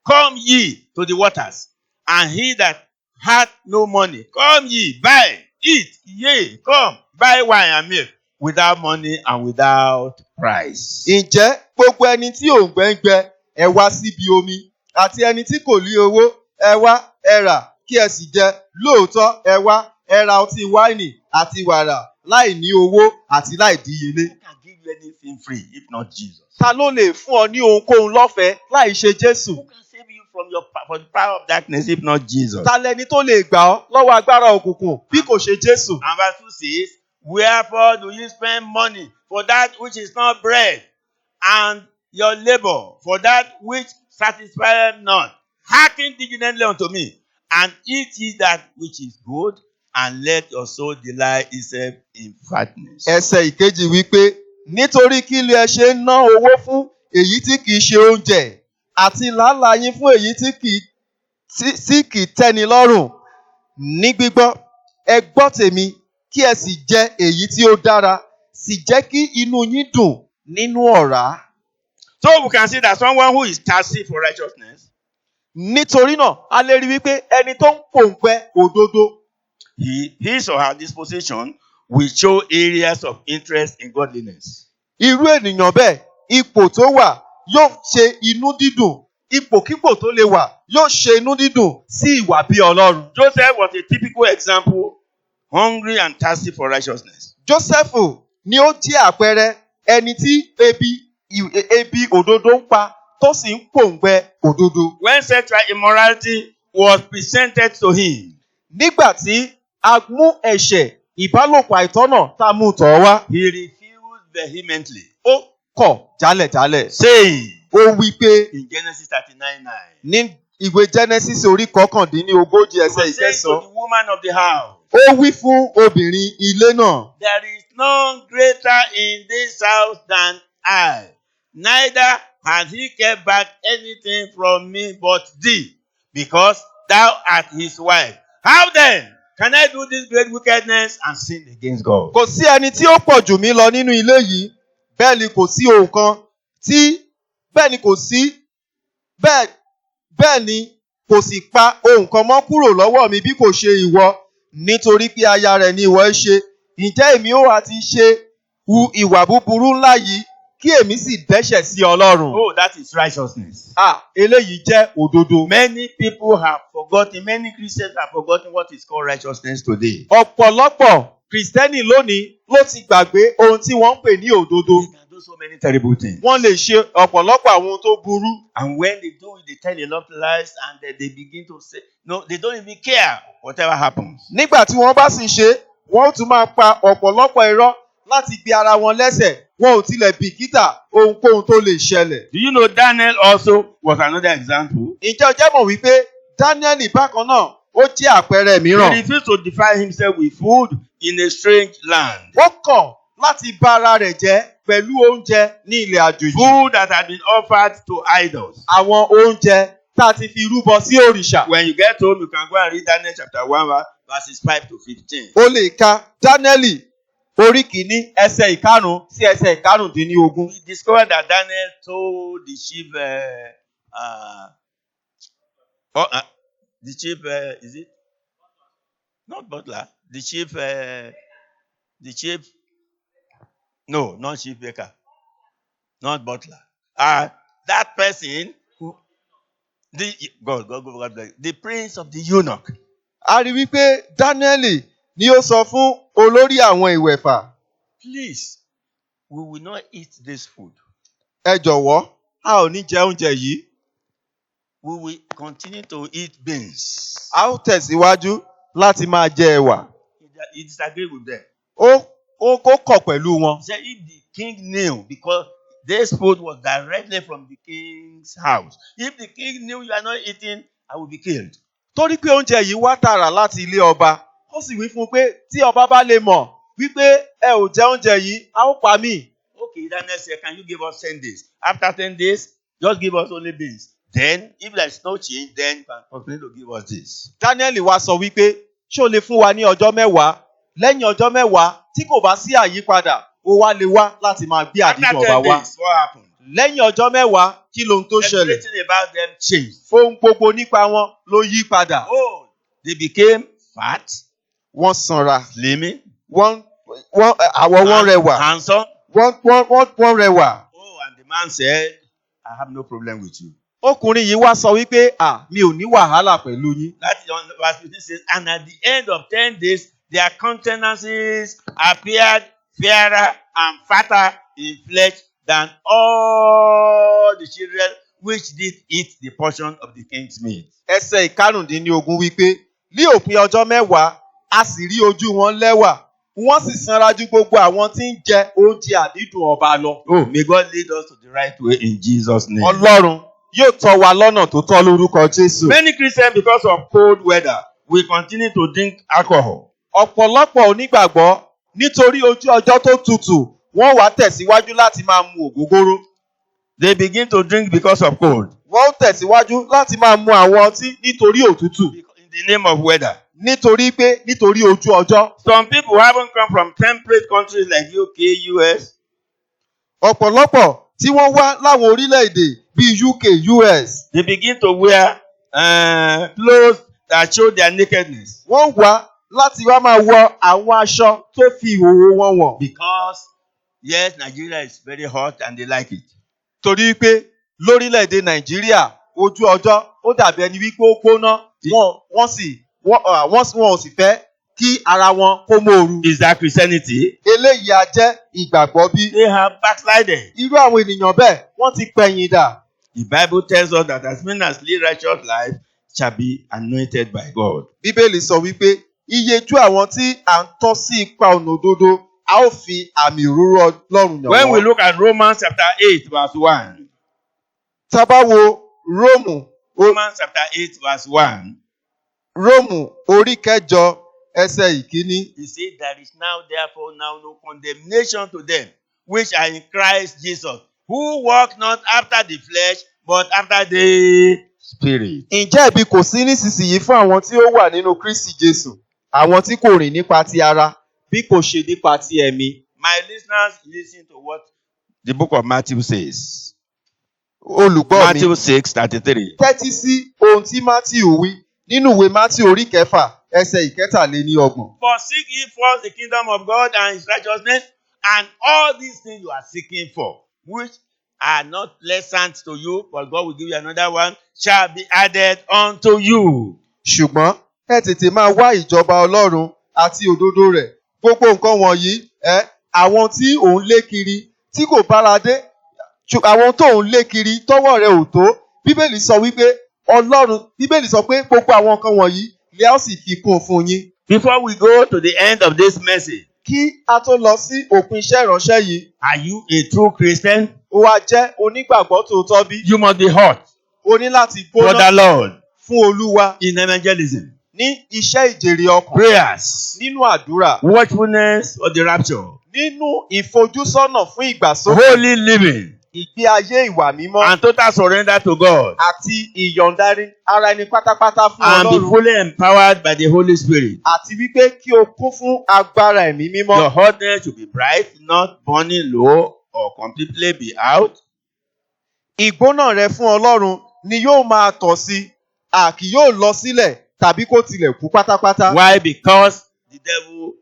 come ye to the waters, and he that hath no money, come ye, buy, eat, yea, come, buy wine and milk, without money and without price." ǹjẹ́ gbogbo ẹni tí òǹgbẹ ń gbẹ ẹ wá síbi omi àti ẹni tí kò ní owó ẹ wá ẹ rà kí ẹ sì jẹ lóòótọ́ ẹ wá ẹ ra ọtí wáìnì àti wàrà láì ní owó àti láì díyelé. Who can give you anything free if not Jesus? Ta ló lè fún ọ ní ohunkóhun lọ́fẹ̀ẹ́ láì ṣe Jésù? Who can save you from the power of darkness if not Jesus? Ta lẹni tó lè gbà ọ́ lọ́wọ́ agbára òkùnkùn bí kò ṣe Jésù? And verse 2 says, "Wherefore do you spend money for that which is not bread, and your labor for that which satisfieth not? Hearken diligently unto me, and eat ye that which is good, and let your soul delight itself in fatness." Ẹsẹ̀ ìkejì wípé nítorí kí lè ṣe ń ná owó fún èyí tí kìí ṣe oúnjẹ àti làálàá yín fún èyí tí kìí tẹ́ni lọ́rùn ní gbígbọ́. Ẹ gbọ́ tèmi kí ẹ sì jẹ èyí tí ó dára sì jẹ́ kí inú yín dùn nínú ọ̀rá. So we can see that someone who is thirsty for righteousness, Nítorí náà a lè rí wípé ẹni tó ń pòǹgbẹ òdodo his or her disposition will show areas of interest in godliness. irú ènìyàn bẹ́ẹ̀ ipò tó wà yóò ṣe inú dídùn ipòkípò tó lè wà yóò ṣe inú dídùn sí ìwà bí Ọlọ́run. Joseph was a typical example, hungry and thirsty for righteousness. Jósẹ́fù ni ó jẹ́ àpẹẹrẹ ẹni tí ebi òdodo ń pa tó sì ń pòǹgbẹ òdodo. When sexual immorality was presented to him, Nígbà tí a mú ẹ̀ṣẹ̀ ìbálòpọ̀ àìtọ́nà tá a mú tọ̀ wá, he refused vehemently, ó kọ̀ jálẹ̀jálẹ̀. saying Ó wí pé in Genesis 39:9, ní ìwé Genesis orí kọkàndínlógójì he ẹsẹ̀ was saying to ìkẹsàn-án, the woman of the house, ó wí fún obìnrin ilé náà. "There is none greater in this house than I, neither has he kept back anything from me but thee, because thou art his wife. How then can I do this great wickedness and sin against God?" Kò sí ẹni tí ó pọ̀ jù mí lọ nínú ilé yìí, bẹ́ẹ̀ ni kò sí ohun kan bẹ́ẹ̀ ni kò sì pa ohun kan mọ́ kúrò lọ́wọ́ mi bí kò ṣe ìwọ, nítorí pé aya rẹ̀ ni ìwọ ń ṣe. Ǹjẹ́ èmi ó wá ti ṣe hu ìwà búburú ńlá yìí kí èmi sì dẹ́ṣẹ̀ sí Ọlọ́run? Oh, that is righteousness. Eléyìí jẹ́ òdodo. Many people have forgotten, many Christians have forgotten what is called righteousness today. Ọ̀pọ̀lọpọ̀ Kìrìsìtẹ́nì lónìí ló ti gbàgbé ohun tí wọ́n ń pè ní òdodo. They can do so many terrible things. Wọ́n lè ṣe ọ̀pọ̀lọpọ̀ àwọn ohun tó burú. And when they do it, they tell a lot of lies and then they begin to say, no, they don't even care whatever happens. Nígbà tí wọ́n bá sì ṣe, wọ́n ó tún máa pa ọ̀pọ̀lọpọ̀ irọ́ láti gbé ara wọn lẹ́sẹ̀. Wọn ò tilẹ̀ bìkítà ohunkóhun tó lè ṣẹlẹ̀. Do you know Daniel also was another example? Ǹjẹ́ o jẹ́ mọ̀ wípé Dáníẹ́lì bákan náà ó jẹ́ àpẹẹrẹ He mìíràn? refused to defile himself with food in a strange land. Ó kọ̀ láti bá ara rẹ̀ jẹ́ pẹ̀lú oúnjẹ ní ilẹ̀ àjòjì. Food that had been offered to idols. Àwọn oúnjẹ tá a ti fi rúbọ sí òrìṣà. When you get home, you can go and read Daniel chapter 1 verses 5 to 15. O lè ka Dáníẹ́lì orí kìíní ẹsẹ̀ ìkarùn-ún sí ẹsẹ̀ ìkarùndínlógún. We discovered that Daniel told the chief, is it? Not butler. The chief, no, not chief baker. Not butler. That person who, God bless, the prince of the eunuch. A rí wípé Dáníẹ́lì ni ó sọ fún olórí àwọn ìwẹ̀fà. Please, we will not eat this food. Ẹ jọ̀wọ́, a ò ní jẹ oúnjẹ yìí. We will continue to eat beans. A ó tẹ̀síwájú láti máa jẹ ẹ̀wà. He disagreed with them. Ó kọ̀ pẹ̀lú wọn. He said, if the king knew, because this food was directly from the king's house. If the king knew you are not eating, I will be killed. Torí pé oúnjẹ yìí wá tààrà láti ilé ọba, ó sì wí fún un pé tí ọba bá lè mọ̀ wípé ẹ ò jẹ oúnjẹ yìí, a ó pa mí. Okay, Daniel said, can you give us 10 days? After 10 days, just give us only beans. Then, if there is no change, then you can continue to give us this. Daniel wá sọ wípé ṣé o lè fún wa ní ọjọ́ mẹ́wàá? Lẹ́yìn ọjọ́ mẹ́wàá tí kò bá sí àyípadà, ó wá lè wá láti máa gbé After àdídùn 10 ọba wá. days, what happened? Lẹ́yìn ọjọ́ mẹ́wàá kí lohun tó ṣẹlẹ̀? Everything about them changed. Ohun gbogbo nípa wọn ló yí padà. Oh, they became fat, Wọ́n sanra. slimming, Àwọ̀ wọn rẹwà. handsome. Wọ́n rẹwà. Oh, and the man said, I have no problem with you. Ọkùnrin yìí wá sọ wípé mi ò ní wàhálà pẹ̀lú yín. That is on verse 15 says, and at the end of 10 days, their countenances appeared fairer and fatter in flesh than all the children which did eat the portion of the king's meat. Ẹsẹ̀ ìkarùndínlógún wípé ní òpin ọjọ́ mẹ́wàá a sì rí ojú wọn lẹ́wà wọ́n sì sanra ju gbogbo àwọn tí ń jẹ oúnjẹ àdídùn ọba lọ. Oh, may God lead us to the right way in Jesus' name. Ọlọ́run yóò tọ́ wa lọ́nà tó tọ́ lórúkọ Jésù. Many Christians, because of cold weather, will continue to drink alcohol. Ọ̀pọ̀lọpọ̀ onígbàgbọ́ nítorí ojú ọjọ́ tó tutù wọ́n wá tẹ̀síwájú láti máa mu ògógóró. They begin to drink because of cold. Wọ́n tẹ̀síwájú láti máa mu àwọn ọtí nítorí òtútù. In the name of weather. Nítorí ojú ọjọ́. Some people haven't come from temperate countries like UK, US. Ọ̀pọ̀lọpọ̀ tí wọ́n wá láwọn orílẹ̀-èdè bíi UK, US. They begin to wear clothes that show their nakedness. Wọ́n wá láti wá máa wọ àwọn aṣọ tó fi ìhòòhò wọn wọ̀n. Because, yes, Nigeria is very hot and they like it. Torí pé lórílẹ̀-èdè Nàìjíríà ojú ọjọ́ ó dàbí ẹni wípé ó gbóná wọ́n ò sì fẹ́ kí ara wọn kó mòoru. Is that Christianity? Eléyìí á jẹ́ ìgbàgbọ́ bí. They have backslided. Irú àwọn ènìyàn bẹ́ẹ̀ wọ́n ti pẹ̀yìn dà. The Bible tells us that as many as live righteous life shall be anointed by God. Bíbélì sọ wípé iyejú àwọn tí à ń tọ́ sí ipa ọ̀nà òdodo a ó fi àmì òróró Ọlọ́run yàn wọ́n. When we look at Romans chapter 8 verse 1. Tá bá wo Romans chapter 8 verse 1. Róòmù orí kẹjọ ẹsẹ̀ ìkíní. He said, there is now therefore now no condemnation to them which are in Christ Jesus, who walk not after the flesh, but after the Spirit. Ǹjẹ́ ẹ̀bi kò sí nísinsìnyí fún àwọn tí ó wà nínú Kristi Jésù, àwọn tí kò rìn nípa ti ara, bí kò ṣe nípa ti ẹ̀mí. My listeners, listen to what the book of Matthew says. Olùgbọ́ mi, Matthew 6:33. tẹ́tí sí ohun tí Matthew wí nínú ìwé Matthew orí kẹfà ẹsẹ̀ ìkẹtàléníọgbọ̀n. For seek ye first the kingdom of God and his righteousness, and all these things you are seeking for, which are not pleasant to you, but God will give you another one, shall be added unto you. Ṣùgbọ́n ẹ tètè máa wá ìjọba Ọlọ́run àti òdodo rẹ̀. Gbogbo nǹkan wọ̀nyí àwọn tí òun lé kiri tí kò bára dé, àwọn tó òun lé kiri tọ́wọ́ rẹ̀ ò tó. Bíbélì sọ wípé Bíbélì sọ pé gbogbo àwọn nǹkan wọ̀nyí lè á sì fi kún fún yín. Before we go to the end of this message, Kí a tó lọ sí òpin iṣẹ́ ìránṣẹ́ yìí, are you a true Christian? ó wá jẹ́ onígbàgbọ́ tòótọ́ bí. You must be hot O ní láti for the gbóná Lord fún Olúwa in evangelism, ní iṣẹ́ ìjèrè ọkàn, prayers, nínú àdúrà, watchfulness for the rapture, nínú ìfojúsọ́nà fún ìgbàsókè, holy living, ìgbé ayé ìwà mímọ́ and total surrender to God, àti ìyọ̀ǹda ara ẹni pátápátá fún and be Ọlọ́run. fully empowered by the Holy Spirit. Àti wípé kí o kún fún agbára ẹ̀mí mímọ́. Your hotness should be bright, not burning low or completely be out. Ìgbóná rẹ fún Ọlọ́run ni yóò máa tọ̀ sí, a kì yóò lọ sílẹ̀ tàbí kó tilẹ̀ kú pátápátá. Why? Because the devil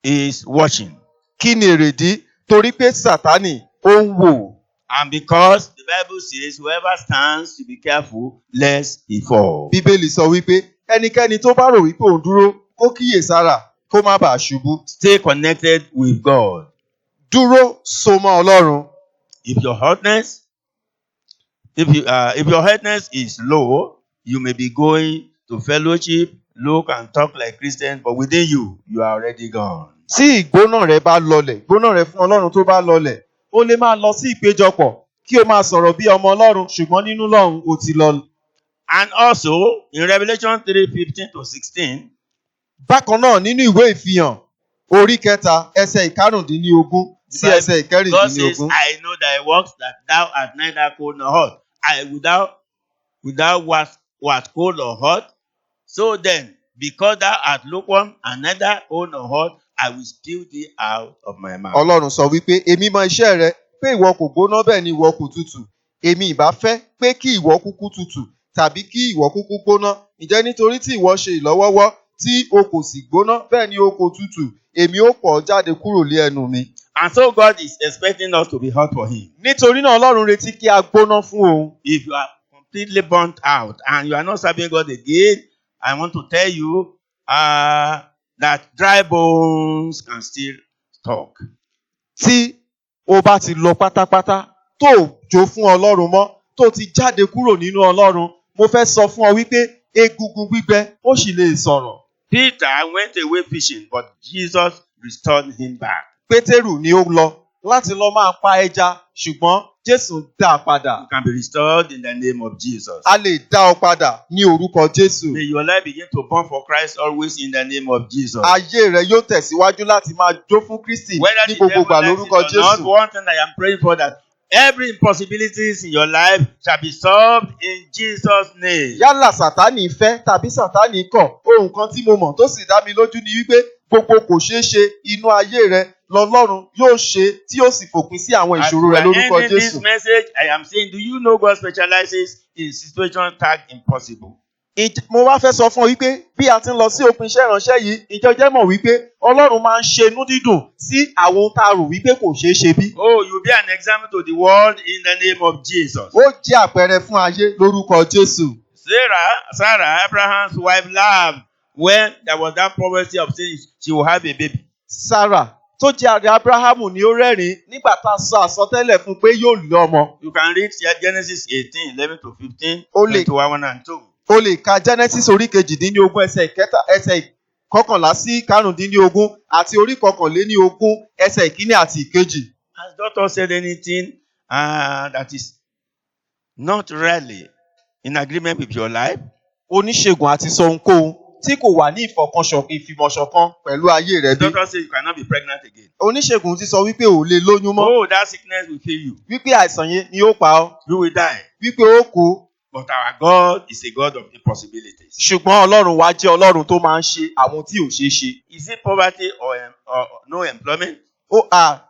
is watching. Kí ni èrèdí? Torí pé Sátánì ó ń wò. And because the Bible says, whoever stands to be careful lest he fall. Bíbélì sọ wípé ẹnikẹ́ni tó bá rò wípé òun dúró kó kíyèsára kó má bàa ṣubú. Stay connected with God. Dúró so mọ́ Ọlọ́run. If your hotness if your healthness is low, you may be going to fellowship, look and talk like Christians, but within you, you are already gone. Tí ìgbóná rẹ bá lọlẹ̀, ìgbóná rẹ fún Ọlọ́run tó bá lọlẹ̀, ó lè máa lọ sí ìpéjọpọ̀ kí o máa sọ̀rọ̀ bí ọmọ Ọlọ́run ṣùgbọ́n nínú Ọlọ́run ó ti lọ. And also, in Revelation 3:15-16, Bákan náà nínú ìwé ìfihàn orí kẹta ẹsẹ̀ ìkarùndínlógún sí ẹsẹ̀ God says, ìkẹrìndínlógún. I know thy works, that thou art neither cold nor hot. Without wast cold or hot. So then, because thou art lukewarm and neither cold nor hot, I will spew thee out of my mouth. Ọlọ́run sọ wípé èmi mọ iṣẹ́ rẹ pé ìwọ kò gbóná bẹ́ẹ̀ ni ìwọ kò tutù. Èmi ìbá fẹ́ pé kí ìwọ kúkú tutù tàbí kí ìwọ kúkú gbóná. Ǹjẹ́ nítorí tí ìwọ ṣe ìlọ́wọ́wọ́ tí o kò sì gbóná bẹ́ẹ̀ ni o kò tutù, èmi ó pọ̀ jáde kúrò lé ẹnu mi. And so God is expecting us to be hot for him. Nítorí náà Ọlọ́run retí kí a gbóná fún òun. If you are completely burnt out and you are not serving God again, I want to tell you that dry bones can still talk. Tí o bá ti lọ pátápátá tó jó fún Ọlọ́run mọ́, tó ti jáde kúrò nínú Ọlọ́run, mo fẹ́ sọ fún ọ wípé egungun gbígbẹ ó sì lè sọ̀rọ̀. Peter went away fishing, but Jesus restored him back. Pétérù ni ó lọ láti lọ máa pa ẹja, ṣùgbọ́n Jésù dá a padà. You can be restored in the name of Jesus. A lè dá ọ padà ní orúkọ Jésù. May your life begin to burn for Christ always in the name of Jesus. Ayé rẹ yóò tẹ̀síwájú láti máa jó fún Kristi Whether ní the gbogbo devil ìgbà likes lórúkọ it or not, Jésù. one thing I am praying for, that every impossibilities in your life shall be solved in Jesus' name. Yálà Sàtánì fẹ́ tàbí Sàtánì kọ̀, ohun kan tí mo mọ̀ tó sì dá mi lójú ni wípé gbogbo kò ṣeé ṣe inú ayé rẹ lọ́lọ́run yóò ṣe tí yóò sì fòpin sí àwọn As ìṣòro we rẹ are lórúkọ ending this Jésù. message, I am saying, do you know God specializes in situations tagged impossible? Mo wá fẹ́ sọ fún ọ wípé bí a ti ń lọ sí òpin iṣẹ́ ìránṣẹ́ yìí, ìjọ jẹ́ mọ̀ wípé Ọlọ́run máa ń ṣe inú dídùn sí àwọn ohun tá a rò wípé kò ṣeé ṣe bí. Oh, you'll be an example to the world in the name of Jesus. Ó jẹ́ àpẹẹrẹ fún ayé lórúkọ Jésù. Sarah, Abraham's wife, laughed when there was that prophecy of saying she will have a baby. Sarah tó jẹ́ àrẹ Abrahamu ni ó rẹ́rìn-ín nígbà tá a sọ àsọtẹ́lẹ̀ fún pé yóò lé ọmọ. You can read Genesis 18:11-15, Ó lè- 21 and 2. O lè ka Genesis orí kejìdínlógún ẹsẹ̀ ìkọkànlá sí karùndínlógún àti orí kọkànléníogún ẹsẹ̀ ìkíní àti ìkejì. Has doctor said anything that is not really in agreement with your life? Oníṣègùn àti sọ ohunkóhun tí kò wà ní ìfìmọ̀ṣọ̀kan pẹ̀lú ayé rẹ bí. Doctor says you cannot be pregnant again. Oníṣègùn ti sọ wípé ò lè lóyún mọ́, Oh, that sickness will kill you. wípé àìsàn yẹn ni ó pa ọ́, You will die. wípé ó kú. But our God is a God of impossibilities. Ṣùgbọ́n Ọlọ́run wa jẹ́ Ọlọ́run tó máa ń ṣe àwọn tí ò ṣeé ṣe. Is it poverty or no employment?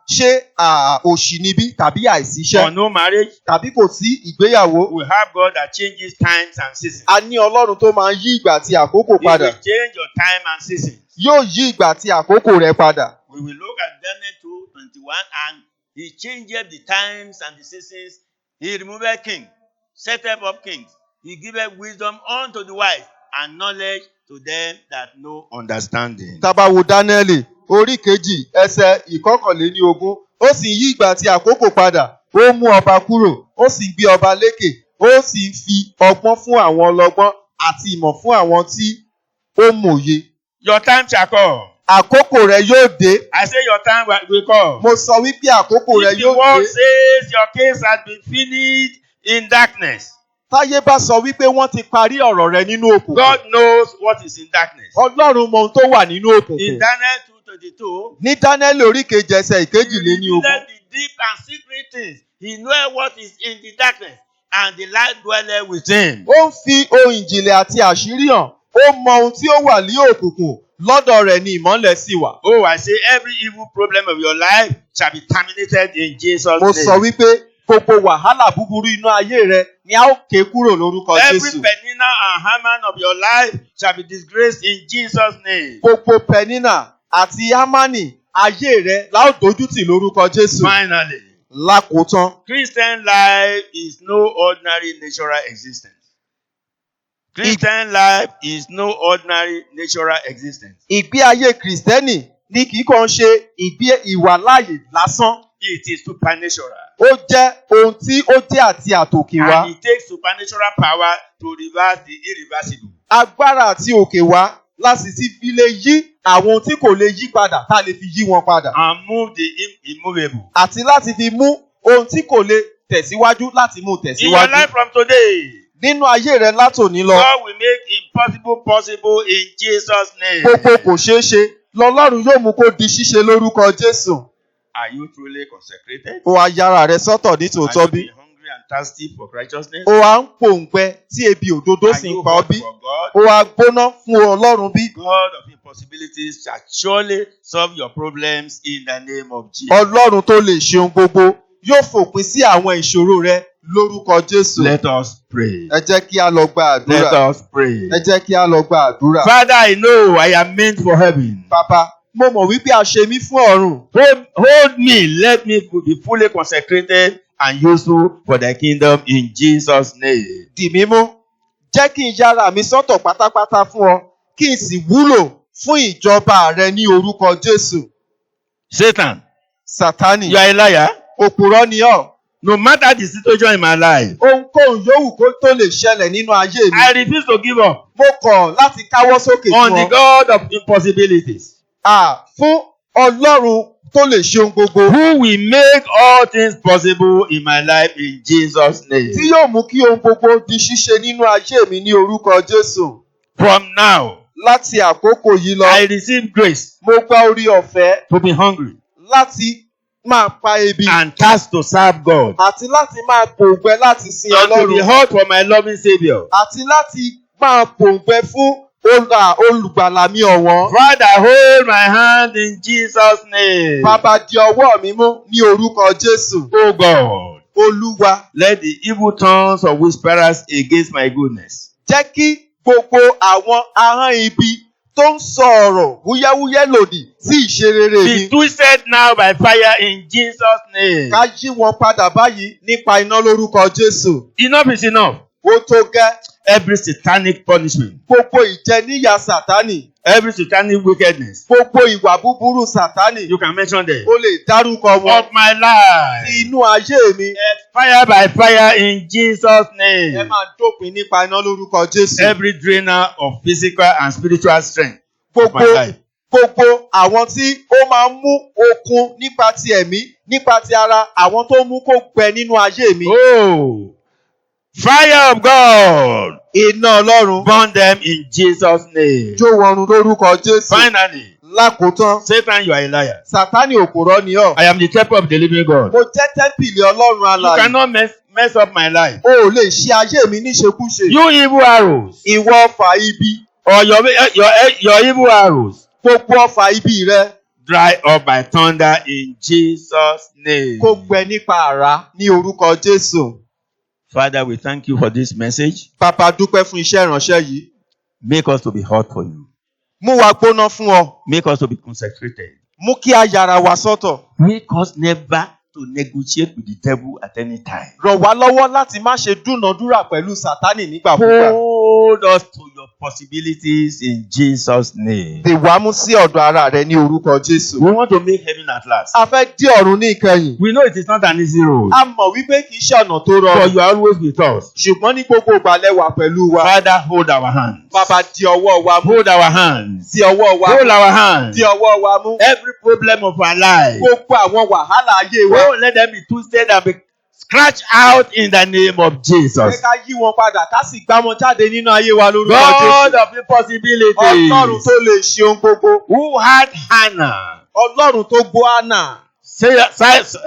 Ṣé òṣì níbí tàbí Or àìsíṣẹ́ no marriage? tàbí kò sí ìgbéyàwó? We have God that changes times and seasons. A ní Ọlọ́run tó máa ń yí ìgbà àti àkókò He padà. will change your time and seasons. Yóò yí ìgbà àti àkókò rẹ padà. We will look at Daniel 2:21, and he changed the times and the seasons. He removed kings, set up kings. He giveth wisdom unto the wise and knowledge to them that know understanding. Tá bá wo Dáníẹ́lì orí kejì ẹsẹ̀ ìkọkànléníogún, ó sì yí ìgbà àti àkókò padà, ó mú ọba kúrò, ó sì gbé ọba lékè, ó sì fi ọgbọ́n fún àwọn ọlọ́gbọ́n àti ìmọ̀ fún àwọn tí ó mòye. Your time shall come. Àkókò rẹ yóò dé. I say your time will come. Mo sọ wípé àkókò rẹ If the yóò world dé. says your case has been finished in darkness, Táyé bá sọ wípé wọ́n ti parí ọ̀rọ̀ rẹ nínú òkùnkùn. God knows what is in darkness. Ọlọ́run mọ ohun tó wà nínú In òkùnkùn. Daniel 2:22, Ní Dáníẹ́lì orí kejì ẹsẹ̀ he ìkejìléníogún. revealed the deep and secret things. He knoweth what is in the darkness, and the light dwelleth with him. Ó ń fi ohun ìjìnlẹ̀ àti àṣírí hàn. Ó mọ ohun tí ó wà ní òkùnkùn. Lọ́dọ̀ rẹ̀ ni ìmọ́lẹ̀ sì wà. Oh, I say every evil problem of your life shall be terminated in Jesus' Mo sọ name. wípé gbogbo wàhálà búburú inú ayé rẹ ni a ó ké kúrò lórúkọ Every Jésù. Peninnah and Haman of your life shall be disgraced in Jesus' name. Gbogbo Pẹ̀nínà àti Hámánì ayé rẹ la ó dójútì lórúkọ Jésù. Finally, Lákòótán, Christian life is no ordinary natural existence. Christian life is no ordinary natural existence. ìgbé ayé Kìrìsìtẹ́nì ni kì í kàn ṣe ìgbé ìwàláàyè lásán. It is supernatural. ó jẹ́ ohun tí ó jẹ́ àti àtòkè wá. And it takes supernatural power to reverse the irreversible. Agbára àti òkè wá láti ti fi lè yí àwọn ohun tí kò lè yí padà tá a lè fi yí wọn padà. And move the immovable. Àti láti fi mú ohun tí kò lè tẹ̀síwájú láti mú In your tẹ̀síwájú. life from today, Nínú ayé rẹ látòní lọ, God will make impossible possible in Jesus' name. gbogbo kò ṣeé ṣe lọ́lọ́run yóò mú kó di ṣíṣe lórúkọ Jésù. Are you truly consecrated? Ó wá yára rẹ sọ́tọ̀ ní Are tòótọ́ you bí? being hungry and thirsty for righteousness? Ó wá ń pòǹgbẹ tí ebi òdodo Are sì you ń pa ọ́ hot bí? for God? Ó wá gbóná fún Ọlọ́run bí? God of impossibilities shall surely solve your problems in the name of Jesus. Ọlọ́run tó lè ṣe ohun gbogbo yóò fòpin sí àwọn ìṣòro rẹ lórúkọ Jésù. Let us pray. Ẹ jẹ́ kí a lọ gba Let àdúrà. us pray. Ẹ jẹ́ kí a lọ gba àdúrà. Father, I know I am meant for heaven. Bàbá, mo mọ̀ wípé a ṣe mí fún ọ̀run. Hold me, let me be fully consecrated and useful for the kingdom in Jesus' name. Dì mí mú. Jẹ́ kí n yára mi sọ́tọ̀ pátápátá fún ọ, kí n sì wúlò fún ìjọba rẹ ní orúkọ Jésù. Satan, Sátánì, you are a liar. òpùrọ́ ni ọ́. No matter the situation in my life, Ohunkóhun yòówù kó tó lè ṣẹlẹ̀ nínú ayé mi. I refuse to give up Mo kọ̀ láti káwọ́ sókè on fún the ọ. God of impossibilities, Fún Ọlọ́run tó lè ṣe ohun gbogbo. who will make all things possible in my life in Jesus' name. Tí yóò mú kí ohun gbogbo di ṣíṣe nínú ayé mi ní orúkọ Jésù. From now, Láti àkókò yìí lọ, I receive grace mo gba orí ọ̀fẹ́ to be hungry láti máa pa ebi and thirst to serve God, àti láti máa pòǹgbẹ láti sin and to be Ọlọ́run hot for my loving Savior. àti láti máa pòǹgbẹ fún olùgbàlà mi ọ̀wọ́n. Father, hold my hand in Jesus' name. Bàbá di ọwọ́ mi mú ní orúkọ Jésù. Oh God, Olúwa, let the evil tongues of whisperers against my goodness jẹ́ kí gbogbo àwọn ahọ́n ibi tó ń sọ ọ̀rọ̀ wúyẹ́wúyẹ́ lòdì sí ìṣerere be mi. twisted now by fire in Jesus' name. Ká yí wọn padà báyìí nípa iná lórúkọ Jésù. Enough is enough. Ó tó gẹ́. Every satanic punishment, Gbogbo ìjẹníyà Sátánì. every satanic wickedness, Gbogbo ìwà búburú Sátánì. you can mention them, Ó lè dárúkọ wọn. of my life, Sí inú ayé mi. fire by fire in Jesus' Ẹ name. máa dópin nípa iná lórúkọ Jésù. Every drainer of physical and spiritual strength of my Gbogbo life, gbogbo àwọn tí ó máa ń mú okun nípa ti ẹ̀mí nípa ti ara àwọn tó mú kó gbẹ nínú ayé mi. oh, fire of God, Iná Ọlọ́run burn them in Jesus' name. jó wọrun lórúkọ Jésù. Finally, Lákòótán, Satan, you are a liar. Sátánì òpùrọ́ ni ọ́. I am the temple of the living God. Mo jẹ́ tẹ́ḿpìlì Ọlọ́run You alààyè. cannot mess up my life. O ò lè ṣe ayé mi níṣekúṣe. You evil arrows, Ìwọ ọfà ibi. or your evil arrows, Gbogbo ọfà ibi rẹ dry up by thunder in Jesus' name. kó gbẹ nípa àrá ní orúkọ Jésù. Father, we thank you for this message. Bàbá dúpẹ́ fún iṣẹ́ ìránṣẹ́ yìí. Make us to be hot for you. Mú wa gbóná fún ọ. Make us to be consecrated. Mú kí a yára wa sọ́tọ̀. Make us never to negotiate with the devil at any time. Ràn wá lọ́wọ́ láti má ṣe dúnàádúrà pẹ̀lú Sátánì nígbàkúgbà. Hold us to your possibilities in Jesus' name. Dè wá mú sí ọ̀dọ̀ ara rẹ ní orúkọ Jésù. We want to make heaven at last. A fẹ́ dé ọ̀run ní ìkẹyìn. We know it is not an easy road, A mọ̀ wípé kì í ṣe ọ̀nà tó but rọrùn. you are always with us. Ṣùgbọ́n ní gbogbo ìgbàlẹ̀ wà pẹ̀lú wa. Father, hold our hands. Bàbá di ọwọ́ wa mú. Hold our hands. Di ọwọ́ wa Hold mú. our hands. Di ọwọ́ wa mú. Every problem of our life, Gbogbo àwọn wàhálà ayé wa. oh, let them be twisted and be scratched out in the name of Pé Jesus. ká yí wọn padà ká sì gbá wọn jáde nínú ayé wa lórúkọ God Jésù. of impossibilities, Ọlọ́run tó lè ṣe ohun gbogbo. who had Hannah, Ọlọ́run tó gbọ́ Áánà.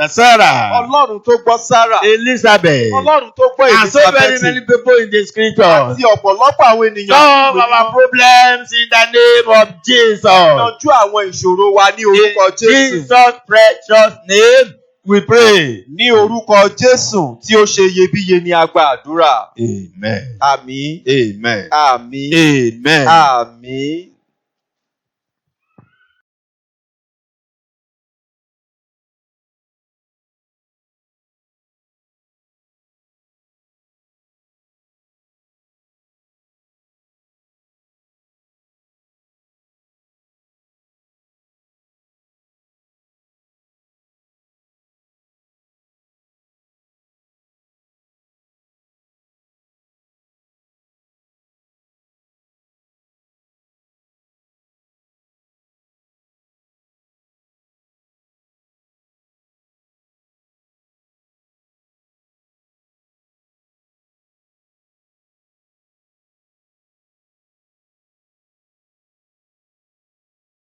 Sarah, Ọlọ́run tó gbọ́ Sárà. Elizabeth, Ọlọ́run tó gbọ́ and so very Elizabeth. many people in the scriptures. Àti ọ̀pọ̀lọpọ̀ àwọn ènìyàn. Solve our problems in the name of Jesus. Yanjú àwọn ìṣòro wa ní In orúkọ Jésù. Jesus' precious name, we pray. Ní orúkọ Jésù tí ó ṣe iyebíye ni a gba àdúrà. Amen. Àmín. Amen. Àmín. Amen. Àmín.